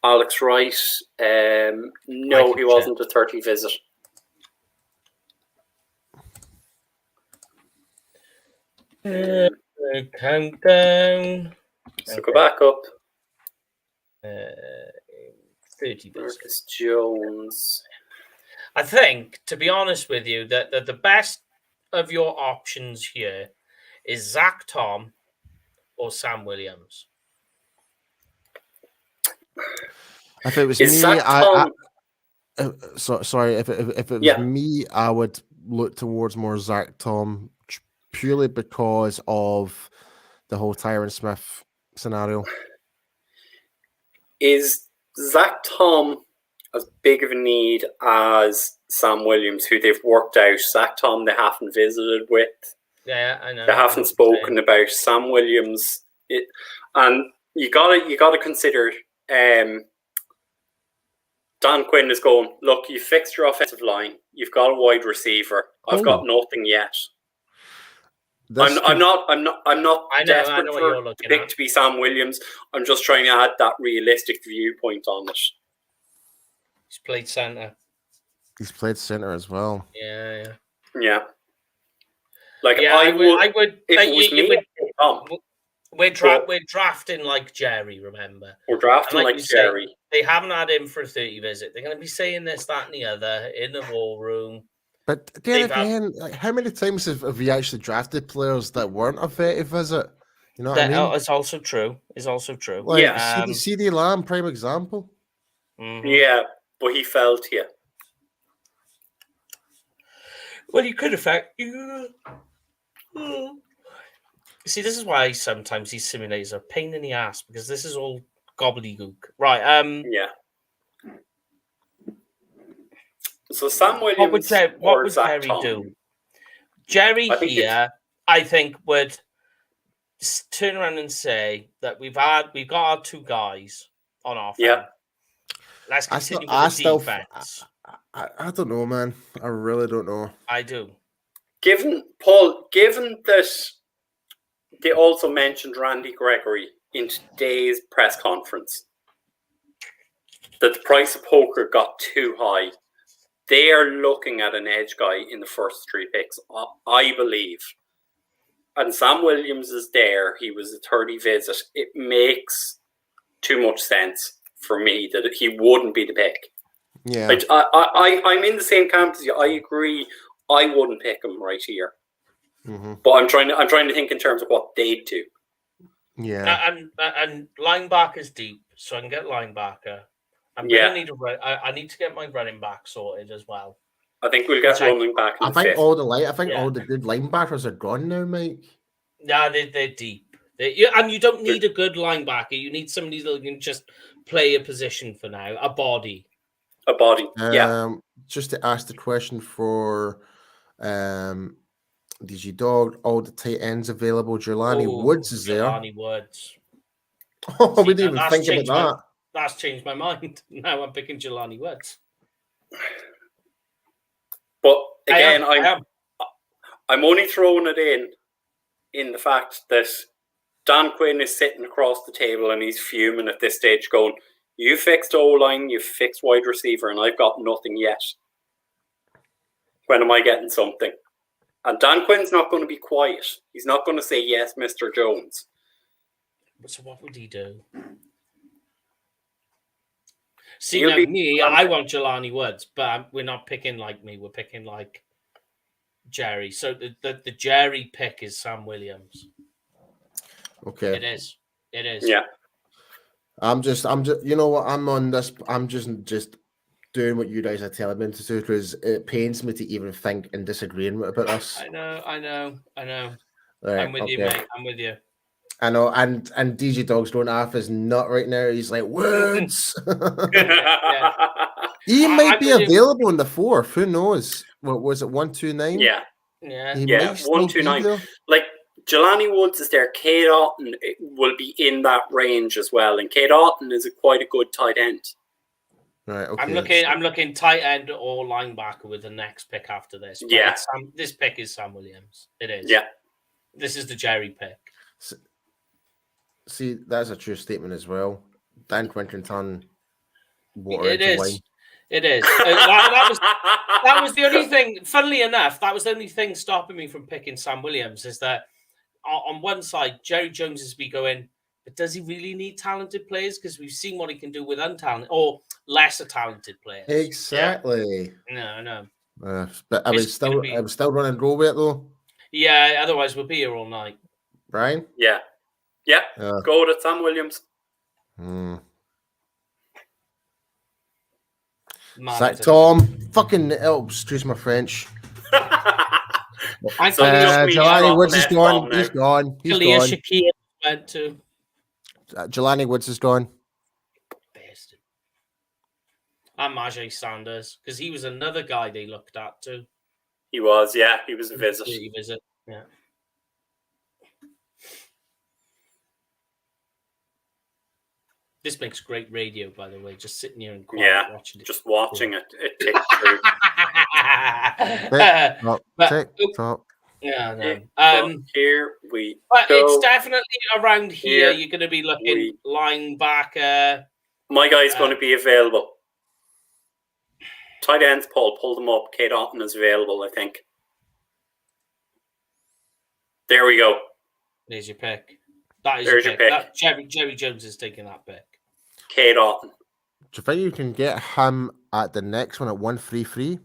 B: Alex Wright, no, he wasn't a 30 visit.
A: Countdown.
B: So go back up.
A: 30
B: Marcus Jones.
A: I think, to be honest with you, that the best of your options here is Zach Tom or Sam Williams.
C: If it was me, sorry. If it was me, I would look towards more Zach Tom purely because of the whole Tyron Smith scenario?
B: Is Zach Tom as big of a need as Sam Williams, who they've worked out? Zach Tom they haven't visited with.
A: Yeah, I know.
B: They haven't spoken about Sam Williams. And you gotta consider Dan Quinn is going, look, you fixed your offensive line. You've got a wide receiver. I've got nothing yet. I'm not desperate for the pick to be Sam Williams. I'm just trying to add that realistic viewpoint on it.
A: He's played centre.
C: He's played centre as well.
A: Yeah.
B: Like
A: I would.
B: If it was me,
A: we're drafting like Jerry. Remember,
B: we're drafting like Jerry.
A: They haven't had him for a 30 visit. They're going to be saying this, that, and the other in the war room.
C: But then again, how many times have we actually drafted players that weren't a 30 visit? You know what I mean?
A: It's also true.
C: Like, CD Lamb, prime example.
A: Mm-hmm.
B: Yeah, but he fell to you.
A: Well, you could affect you. See, this is why sometimes these simulators are a pain in the ass, because this is all gobbledygook. Right.
B: Yeah. So Sam Williams.
A: What would Jerry do? Jerry I think, would turn around and say that we've got our two guys on our
B: yeah.
A: Let's continue with the defense.
C: I don't know, man. I really don't know.
A: I do.
B: Given that they also mentioned Randy Gregory in today's press conference, that the price of poker got too high. They are looking at an edge guy in the first 3 picks, I believe. And Sam Williams is there. He was a 30 visit. It makes too much sense for me that he wouldn't be the pick.
C: Yeah.
B: I'm in the same camp as you. I agree. I wouldn't pick him right here.
C: Mm-hmm.
B: But I'm trying to think in terms of what they'd do.
C: Yeah.
A: And linebacker's deep, so I can get linebacker. I'm gonna need I need to get my running back sorted as well.
B: I think we'll get running back.
C: I think all the good linebackers are gone now, Mike.
A: Yeah, they're deep. And you don't need a good linebacker. You need somebody that can just play a position for now. A body.
B: Yeah.
C: Just to ask the question for DG Dog, all the tight ends available. Jelani Woods is there.
A: Jelani Woods.
C: Oh, we didn't even think about that.
A: That's changed my mind. Now I'm picking Jelani Woods.
B: But again, I'm only throwing it in the fact that Dan Quinn is sitting across the table and he's fuming at this stage, going, "You fixed O-line, you fixed wide receiver, and I've got nothing yet. When am I getting something?" And Dan Quinn's not going to be quiet. He's not going to say, "Yes, Mr. Jones."
A: So what would he do? See, I want Jelani Woods, but we're not picking like me. We're picking like Jerry. So the Jerry pick is Sam Williams.
C: Okay.
A: It is.
B: Yeah.
C: I'm just, you know what? I'm on this. I'm just doing what you guys are telling me to do, because it pains me to even think and disagreeing about us.
A: I know.
C: Right,
A: I'm with you, mate. I'm with you.
C: I know, and DG Dog's going off his nut right now. He's like, Woods. He might be available in the 4th. Who knows? What was it? 129?
B: Yeah.
C: 129.
B: Like Jelani Woods is there. Cade Otton will be in that range as well, and Cade Otton is quite a good tight end.
C: Right. Okay.
A: I'm looking tight end or linebacker with the next pick after this. But this pick is Sam Williams. It is.
B: Yeah.
A: This is the Jerry pick.
C: See, that's a true statement as well. Dan Quinton
A: It is. That was the only thing. Funnily enough, that was the only thing stopping me from picking Sam Williams. Is that on one side, Jerry Jones is going, but does he really need talented players? Because we've seen what he can do with untalented or lesser talented players.
C: Exactly.
A: Yeah. No.
C: But I was still running roll with it though.
A: Yeah. Otherwise, we'll be here all night.
C: Brian.
B: Yeah. Go to Sam Williams.
C: Zach Tom, fucking excuse my French.
A: And
B: So just me
C: Jelani
B: dropping
C: Woods is
B: that bomb
C: gone.
B: now.
C: He's gone. He's
A: Kalia
C: gone.
A: Shakir went to.
C: Jelani Woods is gone.
A: Bastard. And Majay Sanders, because he was another guy they looked at too.
B: He was a visit.
A: Dirty visit. Yeah. This makes great radio, by the way. Just sitting here and quiet watching it.
B: Just watching it tick through.
C: Tick tock.
A: Yeah, no.
B: Here we
A: but
B: go.
A: it's definitely around here.
B: Here
A: You're going to be looking linebacker.
B: My guy's going to be available. Tight ends, Paul, pull them up. Kate Otten is available, I think. There we go.
A: There's your pick. That is
B: There's
A: your pick. Jerry Jones is taking that pick.
B: Kate Otten.
C: Do you think you can get him at the next one at 133?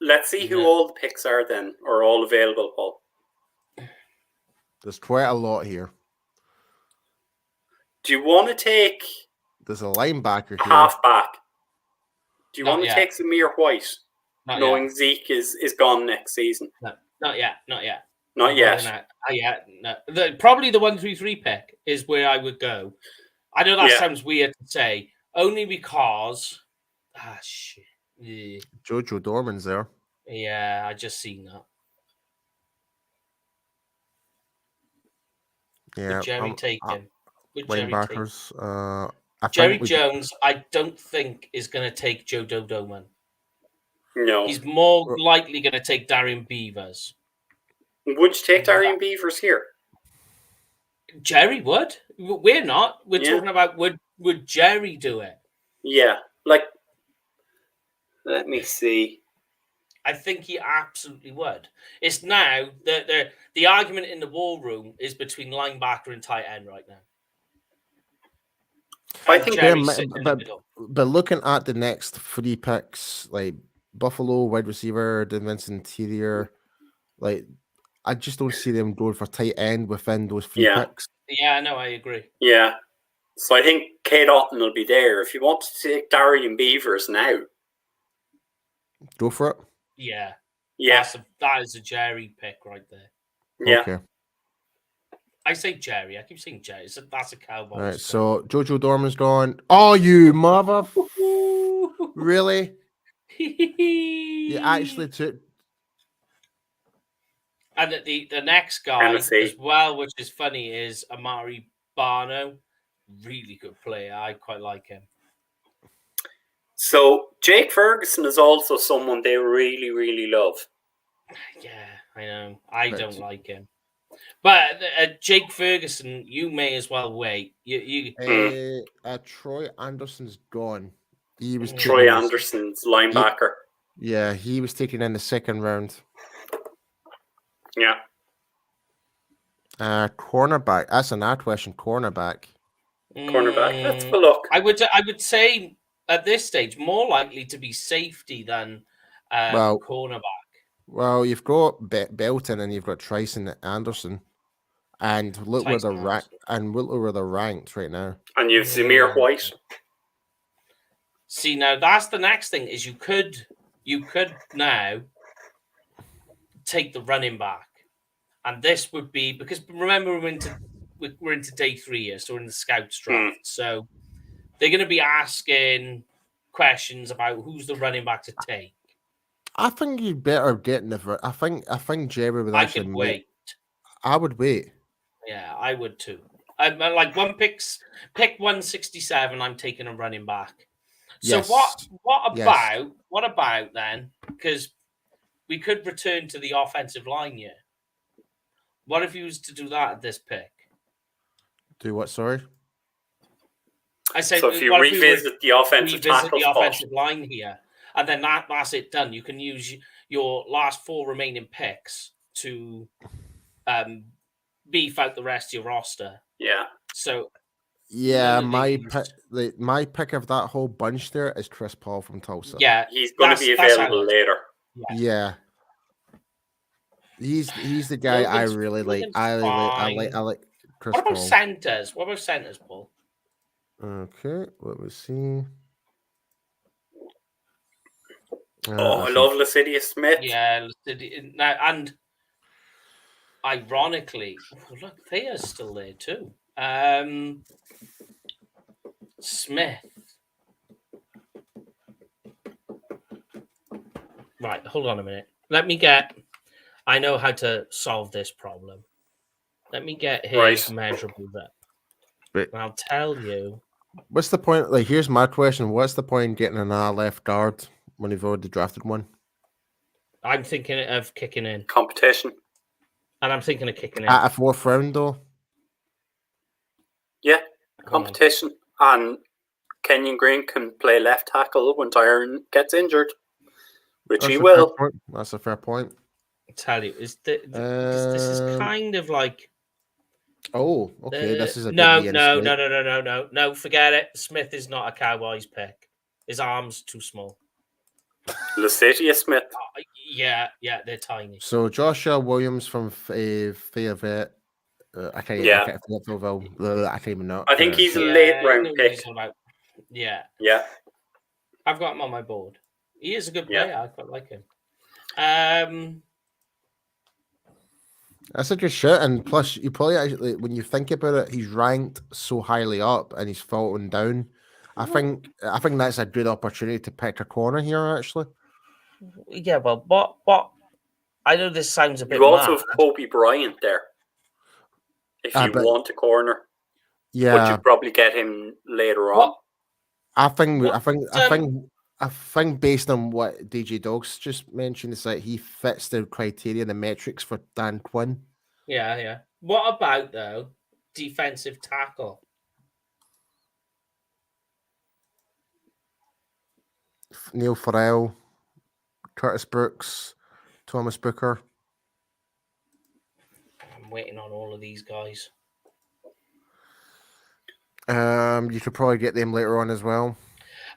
B: Let's see who all the picks are then, or all available, Paul.
C: There's quite a lot here.
B: Do you want to take...
C: There's a linebacker here.
B: Halfback. Do you
A: Not
B: want to
A: yet.
B: take Zamir White,
A: Not
B: knowing
A: yet.
B: Zeke is gone next season?
A: No, not yet.
B: Not yet.
A: Not yet. No. Probably the 133 pick is where I would go. I know that sounds weird to say, only because shit. Yeah.
C: Jojo Dorman's there.
A: Yeah, I just seen that.
C: Yeah,
A: Would Jerry take him? Would Jerry take him?
C: linebackers.
A: Jerry Jones, I don't think is going to take Joe Doman.
B: No.
A: He's more likely going to take Darian Beavers.
B: Would you take Darian Beavers here?
A: Jerry would. We're not. We're talking about would Jerry do it?
B: Yeah. Like, let me see.
A: I think he absolutely would. It's now the argument in the war room is between linebacker and tight end right now.
B: I think
C: but looking at the next 3 picks, like Buffalo wide receiver, defensive interior, like I just don't see them going for tight end within those 3 picks.
A: Yeah, no, I agree.
B: Yeah. So I think Kate Otten will be there. If you want to take Beavers now,
C: go for it.
A: Yeah.
B: Yeah.
A: That is a Jerry pick right there.
B: Yeah.
C: Okay.
A: I say Jerry. I keep saying Jerry. That's a Cowboys.
C: All right, so Jojo Dorman's gone. Oh, you mother! Really? You actually took.
A: And the next guy as well, which is funny, is Amari Barno. Really good player. I quite like him.
B: So Jake Ferguson is also someone they really, really love.
A: Yeah, I know. I don't like him. But Jake Ferguson, you may as well wait.
C: Troy Anderson's gone. He was
B: Troy Anderson's linebacker.
C: Yeah, he was taken in the 2nd round.
B: Yeah.
C: Cornerback. That's an odd question. Cornerback.
B: Let's have a look.
A: I would say at this stage more likely to be safety than cornerback.
C: Well, you've got Belton and you've got Trice and Anderson, and look where they're ranked right now.
B: And you've Zamir White.
A: See, now that's the next thing is you could now take the running back, and this would be because remember we're into day 3 here, so we're in the scouts draft. So they're going to be asking questions about who's the running back to take.
C: I think you better get in the. I think Jerry would actually
A: wait.
C: I would wait.
A: Yeah, I would too. I'm like pick 167. I'm taking a running back. So
C: Yes.
A: what about then? Because we could return to the offensive line here. What if you was to do that at this pick?
C: Do what? Sorry.
A: I said.
B: So if you revisit the offensive
A: line here, and then that's it done. You can use your last 4 remaining picks to beef out the rest of your roster.
B: Yeah.
A: So.
C: Yeah, my pick of that whole bunch there is Chris Paul from Tulsa.
B: Yeah, he's going to be available later.
C: Yeah. He's the guy I really like. I like Chris Paul.
A: What about centers? What about centers, Paul?
C: Okay, let me see.
B: I love Lycidia Smith.
A: Yeah, now and ironically, look, Thea's still there too. Smith. Right, hold on a minute. I know how to solve this problem. Let me get his measurables up.
C: Wait.
A: And I'll tell you.
C: What's the point? Like, here's my question: what's the point in getting another left guard when you've already drafted one?
A: I'm thinking of kicking in.
B: Competition.
A: And I'm thinking of kicking in.
C: At a 4th round, though?
B: Yeah, competition. And Kenyon Green can play left tackle when Tyron gets injured, which he will.
C: That's a fair point.
A: I tell you, this is kind of like.
C: Oh, okay. This is a
A: no. Forget it. Smith is not a Cowboys pick. His arms too small.
B: Lycidia Smith.
A: Yeah, they're tiny.
C: So Joshua Williams from Fairvet. I can't even know.
B: I think he's a late round pick.
A: Yeah.
B: I've
A: got him on my board. He is a good player. I quite like him.
C: That's a good shit, and plus, you probably actually, when you think about it, he's ranked so highly up, and he's fallen down. I think that's a good opportunity to pick a corner here. Actually,
A: yeah. Well, what? I know this sounds a bit.
B: You also have Kobe Bryant there. If you want a corner, but you probably get him later on.
C: I think based on what DJ Dogs just mentioned, is that he fits the criteria, the metrics for Dan Quinn.
A: Yeah. What about, though, defensive tackle?
C: Neil Farrell, Curtis Brooks, Thomas Booker.
A: I'm waiting on all of these guys.
B: You
C: could probably get them later on as well.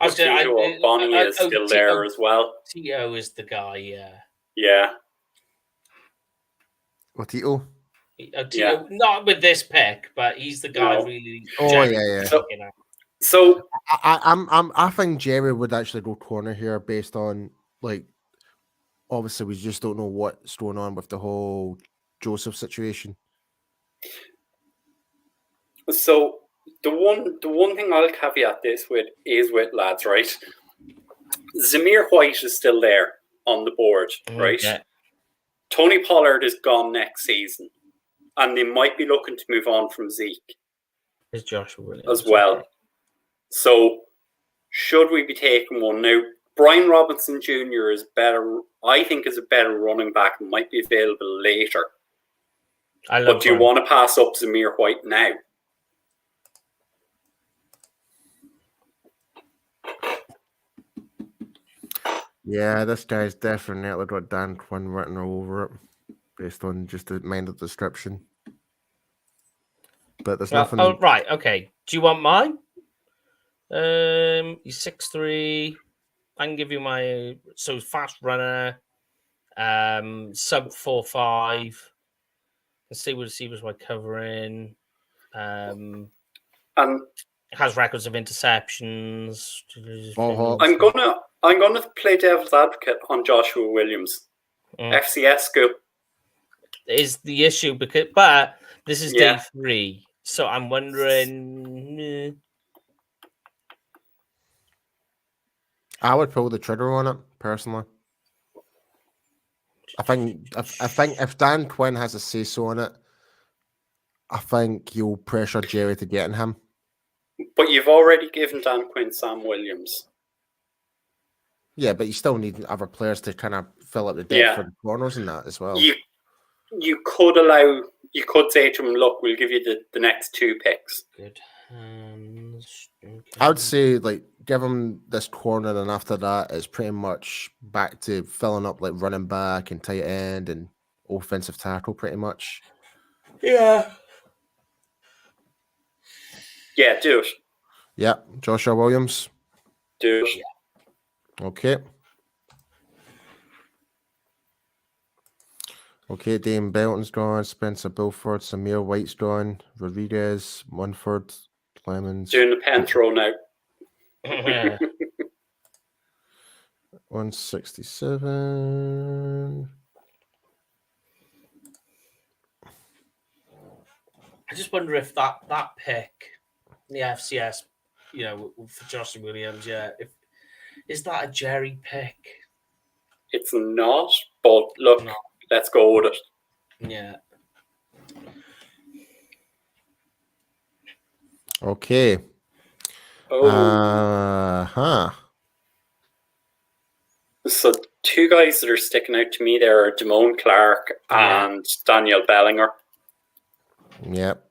B: Bonnie is still there as well.
A: Tito is the guy, yeah.
B: Yeah.
C: What, Tito?
A: Tito, not with this pick, but he's the guy really.
C: Oh yeah.
B: So
C: I think Jerry would actually go corner here based on, like, obviously we just don't know what's going on with the whole Joseph situation.
B: So the one thing I'll caveat this with, lads, right? Zamir White is still there on the board, right?
A: Yeah.
B: Tony Pollard is gone next season, and they might be looking to move on from Zeke.
A: Is Joshua Williams
B: as well? Okay. So, should we be taking one now? Brian Robinson Jr. is better. I think is a better running back and might be available later. But do you want to pass up Zamir White now?
C: Yeah, this guy's definitely got Dan Quinn written all over it, based on just the minor description. But there's nothing.
A: Oh, right. Okay. Do you want mine? He's 6'3". I can give you my fast runner. Sub 4.5. Let's see what receivers we're covering. Has records of interceptions.
B: I'm gonna play devil's advocate on Joshua Williams. FCS school
A: is the issue but this is day 3, so I'm wondering.
C: I would pull the trigger on it personally. I think if Dan Quinn has a say so on it, I think you'll pressure Jerry to get in him.
B: But you've already given Dan Quinn Sam Williams.
C: Yeah, but you still need other players to kind of fill up the depth for the corners and that as well.
B: You could say to him, look, we'll give you the next 2 picks.
A: Good. Okay.
C: I would say, like, give him this corner, and after that, it's pretty much back to filling up, like, running back and tight end and offensive tackle, pretty much.
A: Yeah.
B: Yeah, do it.
C: Yeah, Joshua Williams.
B: Do it.
C: Okay. Okay, Dame Belton's gone, Spencer Bilford, Samir White's gone, Rodriguez, Munford, Clemens.
B: Doing the pen throw now.
C: 167.
A: I just wonder if that pick, the FCS, for Joshua Williams, is that a Jerry pick?
B: It's not, but look,
A: No.
B: let's go with it.
A: Yeah.
C: Okay.
B: Oh. So 2 guys that are sticking out to me there are Damone Clark and Daniel Bellinger.
C: Yep.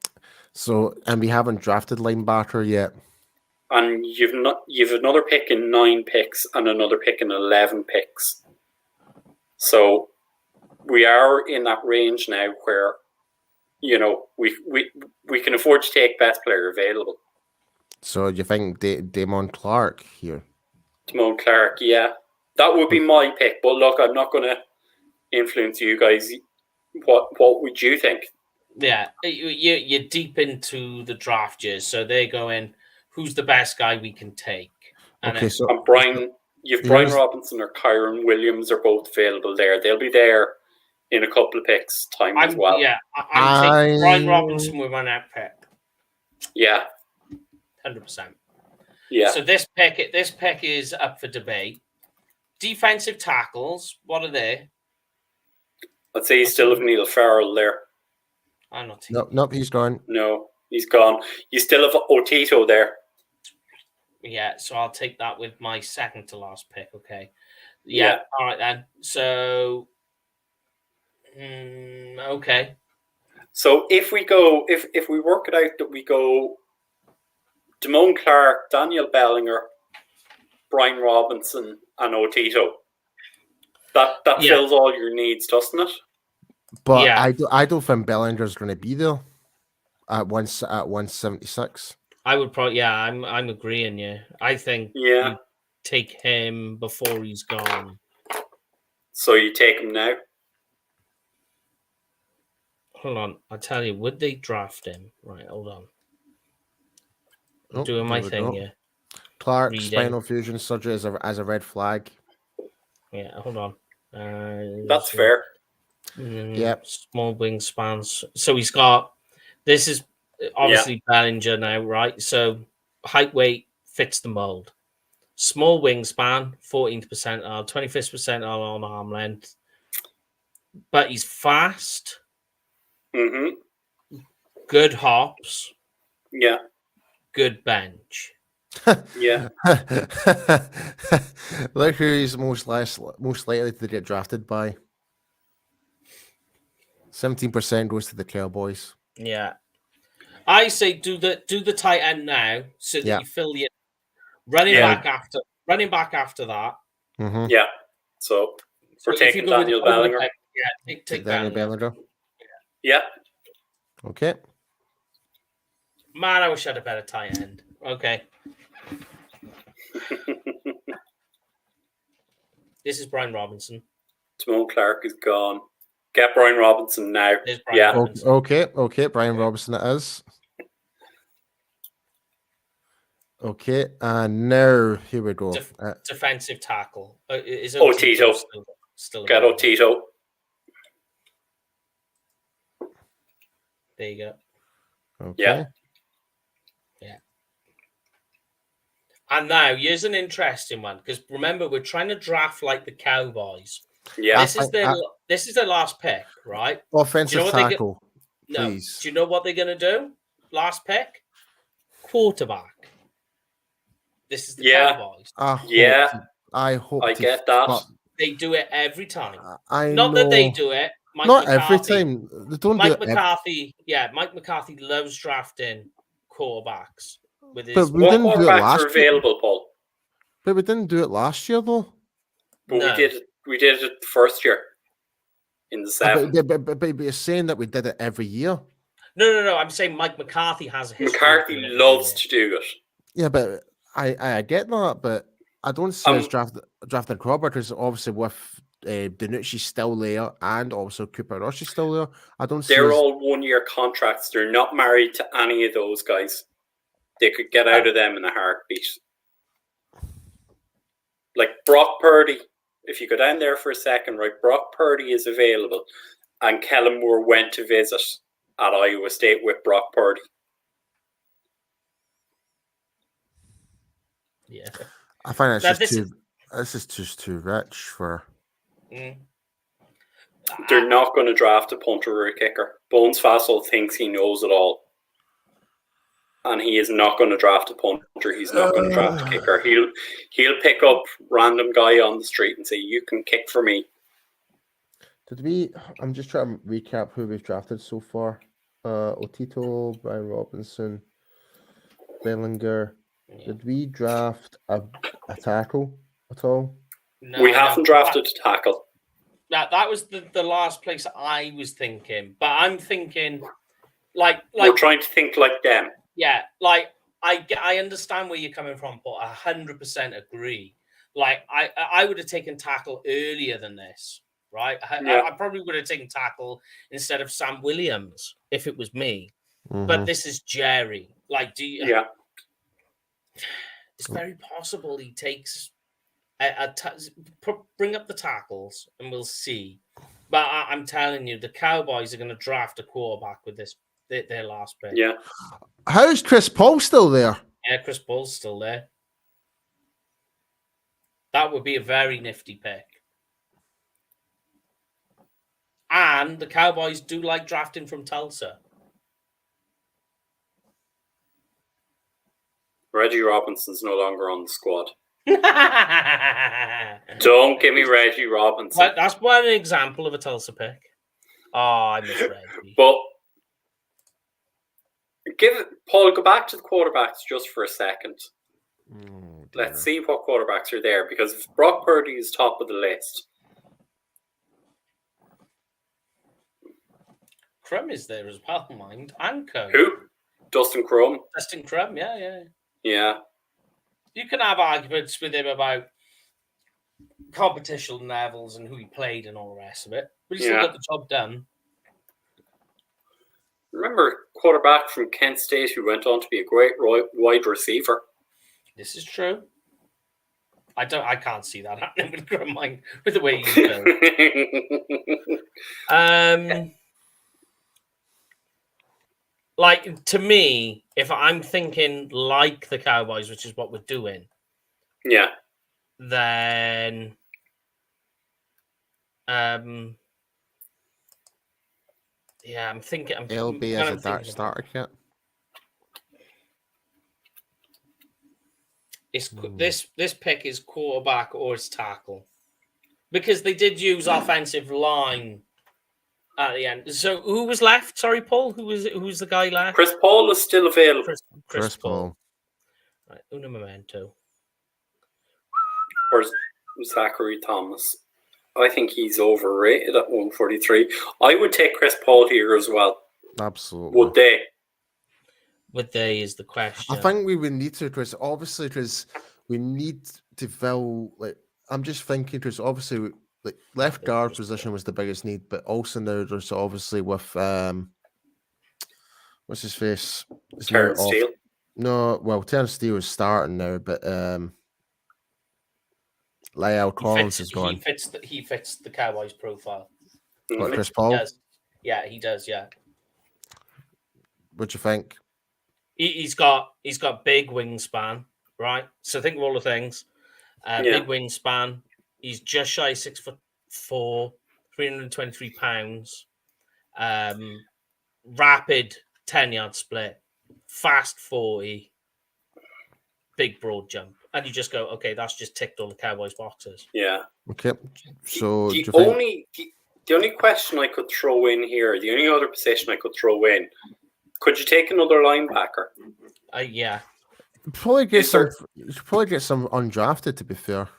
C: So, and we haven't drafted linebacker yet.
B: And you've another pick in 9 picks and another pick in 11 picks. So we are in that range now where, we can afford to take best player available.
C: So you think Damon Clark here?
B: Damone Clark, yeah. That would be my pick. But look, I'm not going to influence you guys. What would you think?
A: Yeah, you're deep into the draft years, so they're going, who's the best guy we can take? And
C: Okay,
B: and Brian Robinson or Kyron Williams are both available there. They'll be there in a couple of picks time as well.
A: Yeah, I'm taking Brian Robinson with my next pick.
B: Yeah,
A: 100%.
B: Yeah.
A: So this pick is up for debate. Defensive tackles, what are they?
B: I'd say you still have Neil Farrell there.
A: I'm not.
C: Nope, he's gone.
B: No, he's gone. You still have Otito there.
A: Yeah, so I'll take that with my second to last pick. Okay. Yeah. All right then. So, okay.
B: So if we go, if we work it out that we go, Damone Clark, Daniel Bellinger, Brian Robinson, and Otito, that fills all your needs, doesn't it?
C: But I don't think Bellinger's going to be there at 176.
A: I would probably, I'm agreeing. Yeah, I think you take him before he's gone.
B: So you take him now?
A: Hold on, I'll tell you. Would they draft him? Right, hold on. I'm doing my thing here.
C: Clark, spinal fusion surgery as a red flag.
A: Yeah, hold on.
B: That's fair.
C: Yep.
A: Small wingspans. So he's got. This is obviously Bellinger now, right? So height, weight fits the mold. Small wingspan, 14th percentile, 25th percentile on arm length. But he's fast.
B: Mm-hmm.
A: Good hops.
B: Yeah.
A: Good bench.
B: Yeah.
C: Look who he's most likely to get drafted by. 17% goes to the Cowboys.
A: Yeah. I say do the tight end now so that you fill the running back after that.
C: Mm-hmm.
B: Yeah. So we're taking Daniel Bellinger.
A: Take
C: Daniel Bellinger.
B: Yeah.
C: Okay.
A: Man, I wish I had a better tight end. Okay. This is Brian Robinson.
B: Damone Clark is gone. Get Brian Robinson now.
A: Robinson.
C: Okay. Brian Robinson it is. Okay, and now here we go.
A: Defensive tackle. Is it
B: Otito?
A: Still
B: get Otito.
A: There you go.
C: Okay.
A: Yeah. And now here's an interesting one because remember we're trying to draft like the Cowboys.
B: Yeah.
A: This is their last pick, right?
C: Offensive tackle. Please.
A: Do you know what they're going to do? Last pick, quarterback. This is the Cowboys.
C: I hope.
B: I get that.
A: They do it every time.
C: Not
A: that they do it.
C: Not every time. They don't
A: Mike
C: do
A: McCarthy. Mike McCarthy loves drafting quarterbacks. With his
C: but we didn't do it last
B: year. Available, Paul.
C: But we didn't do it last year, though.
B: But we did it the first year in the 7th.
C: But you're saying that we did it every year.
A: No. I'm saying Mike McCarthy has a history.
B: McCarthy loves to do it.
C: Yeah, but I get that, but I don't see us drafting Cropper because obviously with Danucci still there and also Cooper Rush is still there. I don't see.
B: They're all 1-year contracts. They're not married to any of those guys. They could get out of them in a heartbeat. Like Brock Purdy if you go down there for a second, right, Brock Purdy is available, and Kellen Moore went to visit at Iowa State with Brock Purdy.
A: Yeah.
C: I find
A: Now,
C: this is just too rich for.
B: They're not going to draft a punter or a kicker. Bones Fassel thinks he knows it all. And he is not going to draft a punter. He's not going to draft a kicker. He'll pick up random guy on the street and say, "You can kick for me."
C: Did we? I'm just trying to recap who we've drafted so far. Otito, Brian Robinson, Bellinger.
A: Yeah.
C: Did we draft a tackle at all?
A: No,
B: we haven't drafted a tackle.
A: That was the last place I was thinking. But I'm thinking, like
B: we're trying to think like them.
A: Yeah, like I understand where you're coming from, but 100% agree. Like I would have taken tackle earlier than this, right? I probably would have taken tackle instead of Sam Williams if it was me.
C: Mm-hmm.
A: But this is Jerry. Like, do you?
B: Yeah,
A: it's very possible he takes bring up the tackles and we'll see. But I'm telling you, the Cowboys are going to draft a quarterback with this. Their last pick.
B: Yeah.
C: How's Chris Paul still there?
A: Yeah, Chris Paul's still there. That would be a very nifty pick. And the Cowboys do like drafting from Tulsa.
B: Reggie Robinson's no longer on the squad. Don't give me Reggie Robinson.
A: But that's one example of a Tulsa pick. Oh, I miss Reggie.
B: But Paul, go back to the quarterbacks just for a second. Let's see what quarterbacks are there, because if Brock Purdy is top of the list.
A: Crum is there as well, mind. And Co.
B: Who? Dustin Crum.
A: Dustin Crum, yeah.
B: Yeah.
A: You can have arguments with him about competition levels and who he played and all the rest of it, but he still got the job done.
B: Remember quarterback from Kent State who went on to be a great wide receiver.
A: This is true. I can't see that happening with Crum, with the way you go. Like, to me, if I'm thinking like the Cowboys, which is what we're doing, then I'm thinking.
C: LB as a dark starter kit.
A: This pick is quarterback or it's tackle, because they did use offensive line at the end. So who was left? Sorry, Paul. Who's the guy left?
B: Chris Paul is still available.
A: Chris Paul. Right, uno momento.
B: Or Zachary Thomas. I think he's overrated at 143. I would take Chris Paul here as well.
C: Absolutely.
B: Would they?
A: Would they is the question.
C: I think we would need to, Chris. Obviously, Chris, we need to fill. Like, I'm just thinking, Chris. Obviously, like left guard position was the biggest need, but also now there's obviously with what's his face?
B: Terrence Steele.
C: No, well, Terrence Steele is starting now, but Lyle Collins is gone.
A: He fits the Cowboys profile.
C: What, Chris Paul?
A: He does. Yeah, he does. Yeah.
C: What do you think?
A: He's got big wingspan, right? So think of all the things. Big wingspan. He's just shy 6'4", 323 pounds. Rapid 10-yard split, fast 40, big broad jump, and you just go, okay, that's just ticked all the Cowboys boxes.
B: Yeah.
C: Okay. So
B: the only question I could throw in here, the only other position I could throw in, could you take another linebacker?
A: Yeah.
C: You probably get some undrafted, to be fair.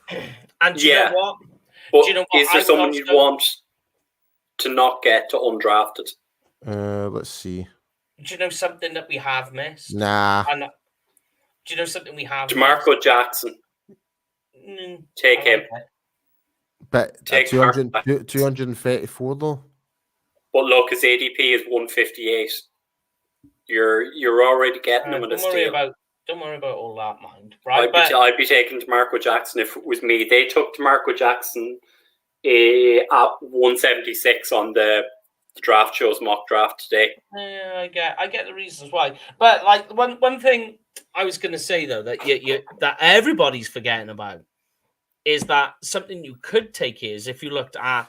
A: And do you know what?
B: But is there someone you'd want to not get to undrafted?
C: Let's see.
A: Do you know something that we have missed?
C: Nah.
A: Do you know something we have
B: DeMarco
A: missed?
B: Jackson. Take him.
C: But 234 though.
B: But look, his ADP is 158. You're already getting him at a steal.
A: Don't worry about all that, mind. Right,
B: I'd be taking DeMarco Jackson if it was me. They took DeMarco Jackson at 176 on the draft show's mock draft today.
A: I get the reasons why, but like one thing I was going to say though that that everybody's forgetting about is that something you could take here is if you looked at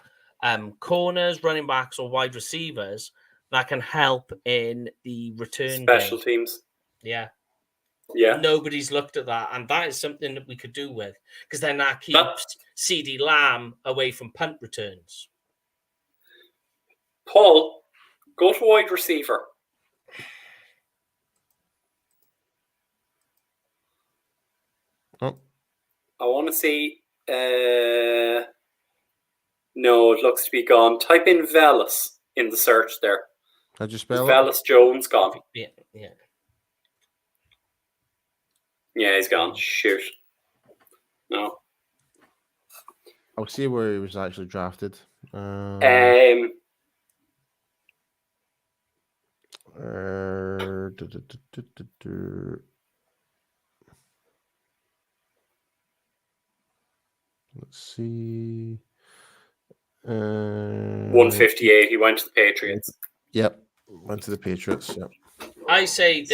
A: corners, running backs, or wide receivers that can help in the return
B: Special
A: game.
B: teams.
A: Yeah.
B: Yeah.
A: Nobody's looked at that, and that is something that we could do with, because then that keeps CeeDee Lamb away from punt returns.
B: Paul, go to wide receiver.
C: Oh.
B: I want to see. No, it looks to be gone. Type in Velas in the search there.
C: How'd you spell it?
B: Velas Jones gone.
A: Yeah.
B: Yeah, he's gone. Shoot. No.
C: I'll see where he was actually drafted. Let's see.
B: 158. He went to the Patriots.
C: Yep, went to the Patriots. Yep.
A: I say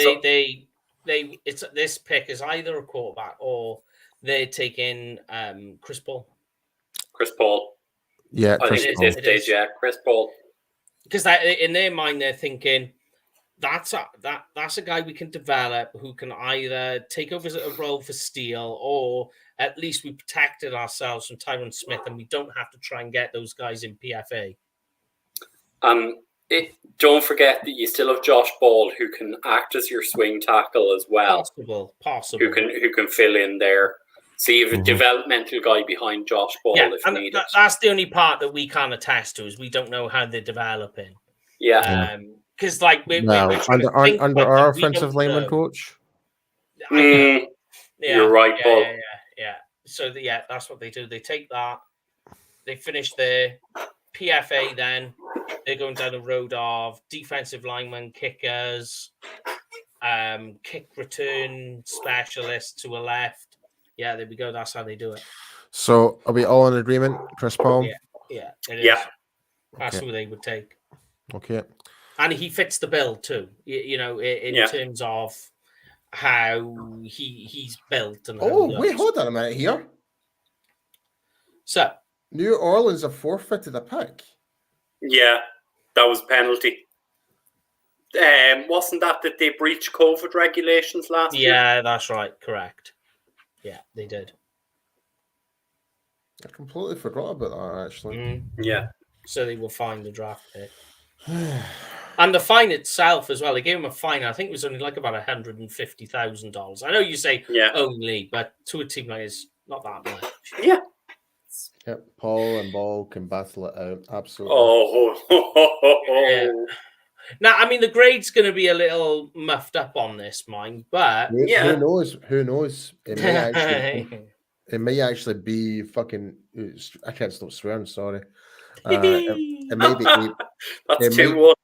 A: it's this pick is either a quarterback or they're taking Chris Paul.
B: Chris Paul.
C: Yeah,
B: I
C: Chris
B: think
C: Paul.
B: it's this stage, yeah, Chris Paul.
A: Because in their mind they're thinking that's a guy we can develop who can either take over a role for Steele, or at least we protected ourselves from Tyron Smith and we don't have to try and get those guys in PFA.
B: Don't forget that you still have Josh Ball, who can act as your swing tackle as well.
A: Possible.
B: Who can fill in there. So you have a developmental guy behind Josh Ball if needed.
A: That's the only part that we can't attest to, is we don't know how they're developing.
B: Yeah.
A: Because like
C: under our offensive lineman coach.
B: You're right, Paul.
A: Yeah. So that's what they do. They take that, they finish their PFA, then they're going down the road of defensive linemen, kickers, kick return specialists to a left. Yeah, there we go. That's how they do it.
C: So are we all in agreement, Chris Paul?
A: Yeah, it is. That's who they would take.
C: Okay.
A: And he fits the bill too, in terms of how he's built. And
C: wait, hold on a minute here.
A: So
C: New Orleans have forfeited a pick.
B: Yeah, that was a penalty. Wasn't that they breached COVID regulations last year?
A: Yeah, that's right. Correct. Yeah, they did.
C: I completely forgot about that, actually.
B: Yeah.
A: So they will fine the draft pick. And the fine itself as well, they gave him a fine. I think it was only like about $150,000. I know you say only, but to a team like this, not that much.
B: Yeah.
C: Yep, Paul and Ball can battle it out. Absolutely.
A: Yeah. Now, I mean, the grade's going to be a little muffed up on this, mine, but
C: who knows? Who knows? It may actually be fucking. I can't stop swearing. Sorry. It may be.
B: That's 2-1.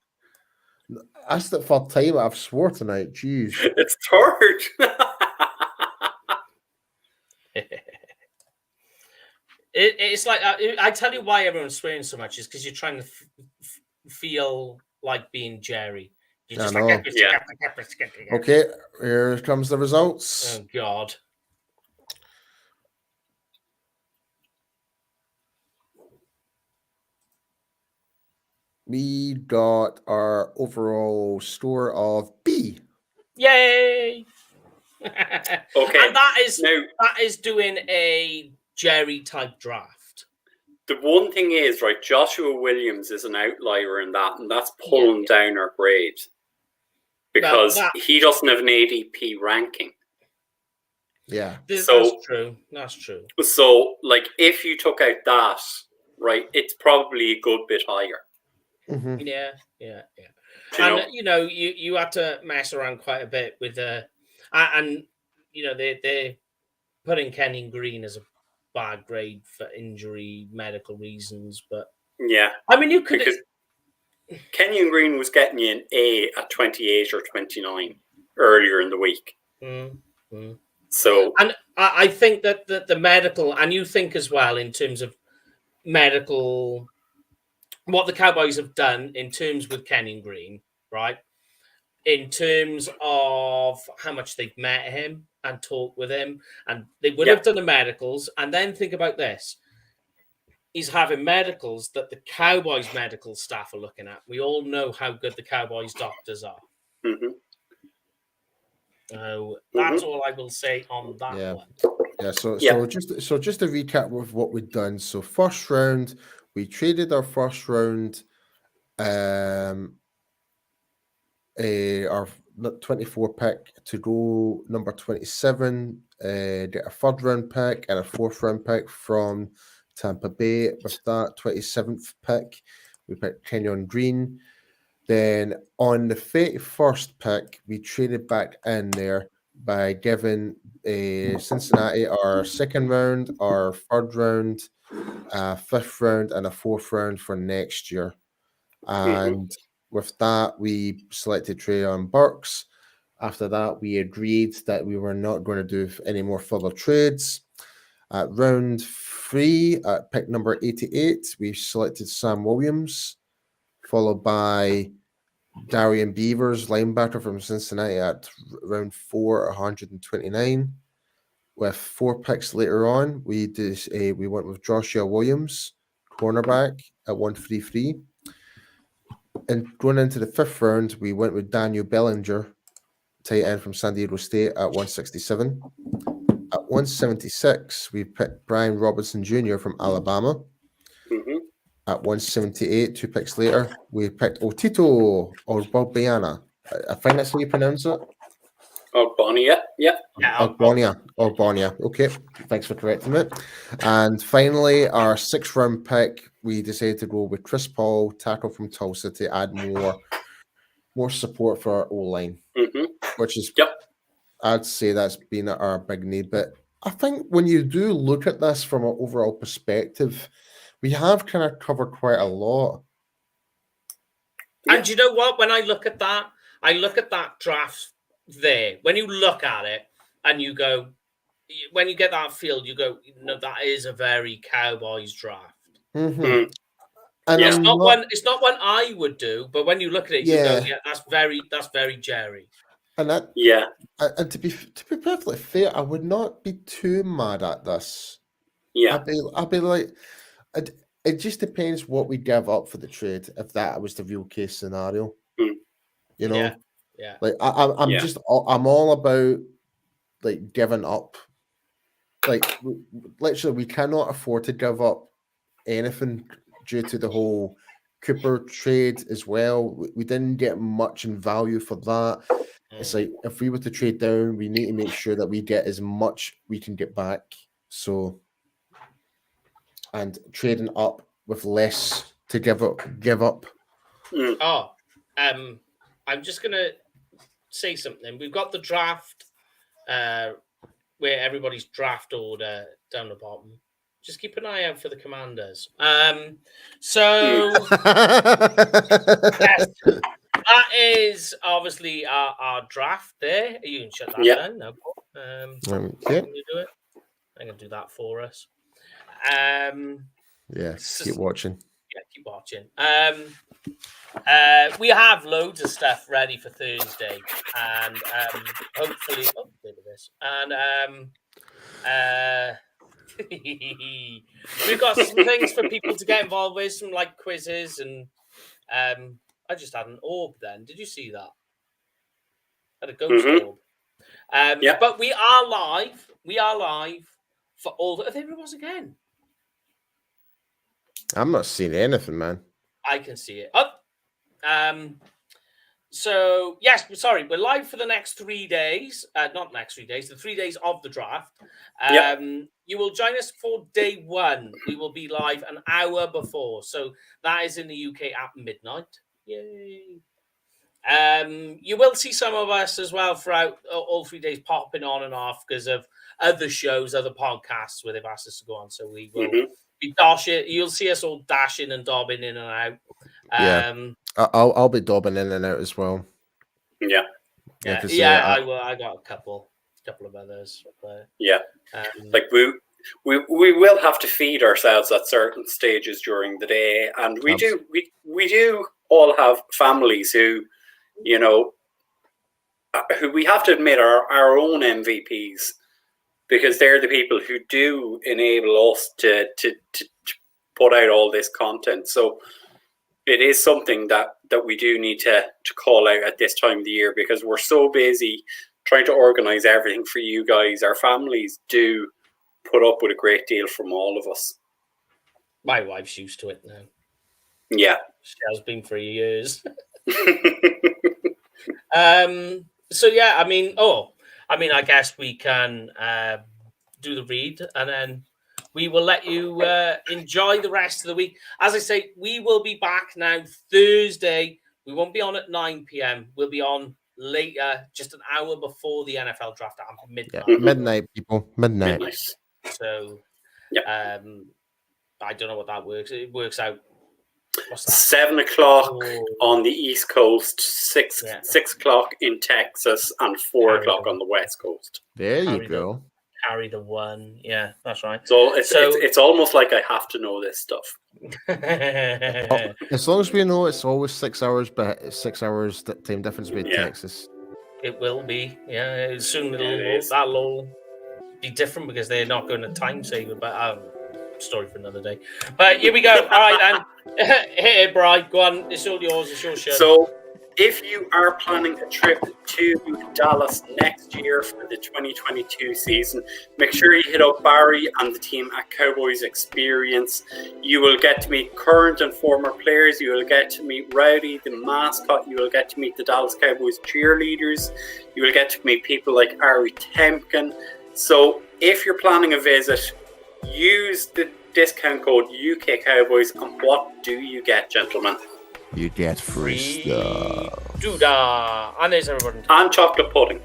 C: That's the third time I've swore tonight. Jeez.
B: It's third.
A: It's like I tell you why everyone's swearing so much is because you're trying to feel like being Jerry. You're just like,
C: okay, here comes the results.
A: Oh God.
C: We got our overall score of B.
A: Yay!
B: Okay,
A: and that is doing a Jerry type draft.
B: The one thing is, right, Joshua Williams is an outlier in that, and that's pulling down our grade because he doesn't have an ADP ranking.
C: Yeah,
A: that's true. That's true.
B: So, like, if you took out that, right, it's probably a good bit higher.
C: Mm-hmm.
A: Yeah. And you had to mess around quite a bit with they're putting Kenyon Green as a bad grade for injury, medical reasons, but
B: yeah,
A: I mean, you could.
B: Because Kenyon Green was getting you an A at 28 or 29 earlier in the week.
A: Mm.
B: So,
A: And I think that the medical, and you think as well in terms of medical, what the Cowboys have done in terms with Kenyon Green, right? In terms of how much they've met him and talked with him, and they would have done the medicals. And then think about this. He's having medicals that the Cowboys medical staff are looking at. We all know how good the Cowboys doctors are. So that's all I will say on that one.
C: Yeah, so just to recap with what we've done. So first round, we traded our first round, our 24 pick to go number 27, get a third round pick and a fourth round pick from Tampa Bay. With that 27th pick, we picked Kenyon Green. Then on the 31st pick, we traded back in there by giving Cincinnati our second round, our third round, fifth round, and a fourth round for next year. And with that, we selected Treyon Burks. After that, we agreed that we were not going to do any more further trades. At round 3, at pick number 88, we selected Sam Williams, followed by Darian Beavers, linebacker from Cincinnati, at round 4, 129. With 4 picks later on, we went with Joshua Williams, cornerback, at 133. And going into the 5th round, we went with Daniel Bellinger, tight end from San Diego State, at 167. At 176, we picked Brian Robinson Jr. from Alabama. At 178, 2 picks later, we picked Otito or Bobbiana. I think that's how you pronounce it.
B: Ogbonia, yeah.
C: Ogbonia. Okay, thanks for correcting me. And finally, our 6th round pick, we decided to go with Chris Paul, tackle from Tulsa, to add more support for our O-line, which is, I'd say that's been our big need. But I think when you do look at this from an overall perspective, we have kind of covered quite a lot.
A: And you know what? When I look at that draft there, when you look at it and you go, when you get that field, you go, that is a very Cowboys draft.
C: And
A: it's not one I would do, but when you look at it, you go, that's very Jerry.
C: And that, and to be perfectly fair, I would not be too mad at this. I'd be like, it just depends what we give up for the trade. If that was the real case scenario, you know, like I'm all about like giving up. Like literally, we cannot afford to give up anything due to the whole Cooper trade as well. We didn't get much in value for that. It's like if we were to trade down, we need to make sure that we get as much we can get back. So, and trading up with less to give up.
A: I'm just gonna say something. We've got the draft where everybody's draft order down the bottom. Just keep an eye out for the Commanders. So yes, that is obviously our draft there. You can shut that down. No problem. Can you do it? I'm going to do that for us.
C: Keep watching.
A: Yeah, keep watching. We have loads of stuff ready for Thursday, and hopefully, there it is. And we've got some things for people to get involved with, some like quizzes, and I just had an orb then. Did you see that? I had a ghost orb. But we are live. We are live for all. There it was again.
C: I'm not seeing anything, man.
A: I can see it. So, yes, sorry, we're live for the next 3 days. Not next 3 days, the 3 days of the draft. You will join us for day 1. We will be live an hour before. So that is in the UK at midnight. Yay. You will see some of us as well throughout all 3 days popping on and off because of other shows, other podcasts where they've asked us to go on. So we will be dashing. You'll see us all dashing and dobbing in and out.
C: I'll be dobbing in and out as well.
A: I will. I got a couple. couple of others. But,
B: yeah. Like we will have to feed ourselves at certain stages during the day, and we do all have families who, you know, who we have to admit are our own MVPs, because they're the people who do enable us to put out all this content. So it is something that we do need to call out at this time of the year, because we're so busy trying to organize everything for you guys. Our families do put up with a great deal from all of us.
A: My wife's used to it now.
B: Yeah.
A: She has been for years. So yeah, I mean, I guess we can do the read, and then we will let you enjoy the rest of the week. As I say, we will be back now Thursday. We won't be on at 9 p.m. We'll be on later, just an hour before the NFL draft at midnight.
C: Yeah, midnight, people. Midnight.
A: So,
B: yeah.
A: I don't know what that works. It works out. What's that?
B: 7 o'clock on the East Coast, 6 o'clock in Texas, and 4 o'clock on the West Coast.
C: There you go.
A: Carry the one. Yeah, that's right.
B: So it's almost like I have to know this stuff.
C: As long as we know it's always 6 hours, but 6 hours time difference with Texas.
A: It will be. Yeah, soon that'll all be different, because they're not going to time save it. But story for another day. But here we go. All right, then. Hey, Brian, go on. It's all yours. It's your show.
B: So, if you are planning a trip to Dallas next year for the 2022 season, make sure you hit up Barry and the team at Cowboys Experience. You will get to meet current and former players. You will get to meet Rowdy, the mascot. You will get to meet the Dallas Cowboys cheerleaders. You will get to meet people like Ari Temkin. So, if you're planning a visit, use the discount code UK Cowboys, and what do you get, gentlemen?
C: You get free stuff.
A: Doodah. And there's everyone.
B: And chocolate pudding.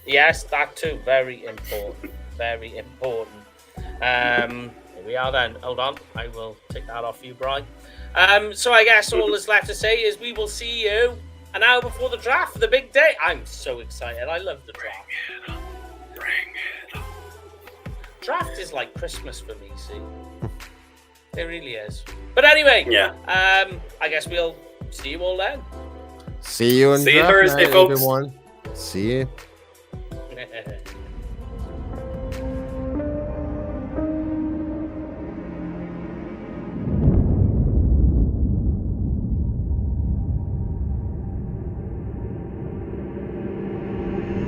A: Yes, that too. Very important. Very important. Here we are then. Hold on. I will take that off you, Brian. So I guess all that's left to say is we will see you an hour before the draft for the big day. I'm so excited. I love the draft.
B: Bring it on.
A: Draft is like Christmas for me, see? It really is. But anyway, I guess we'll see you all then.
C: See you on draft
B: Thursday,
C: night,
B: folks.
C: everyone. See you.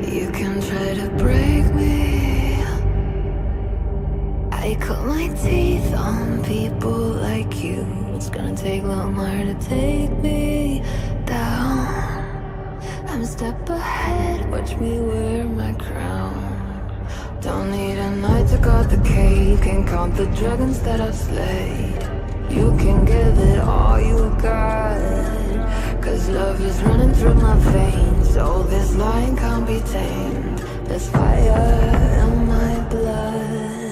D: You can try to break me. I cut my teeth on people like you. It's gonna take a lot more to take me down. I'm a step ahead, watch me wear my crown. Don't need a knight to guard the cave. Can count the dragons that I've slayed. You can give it all you got, 'cause love is running through my veins. Oh, this lion can't be tamed. There's fire in my blood.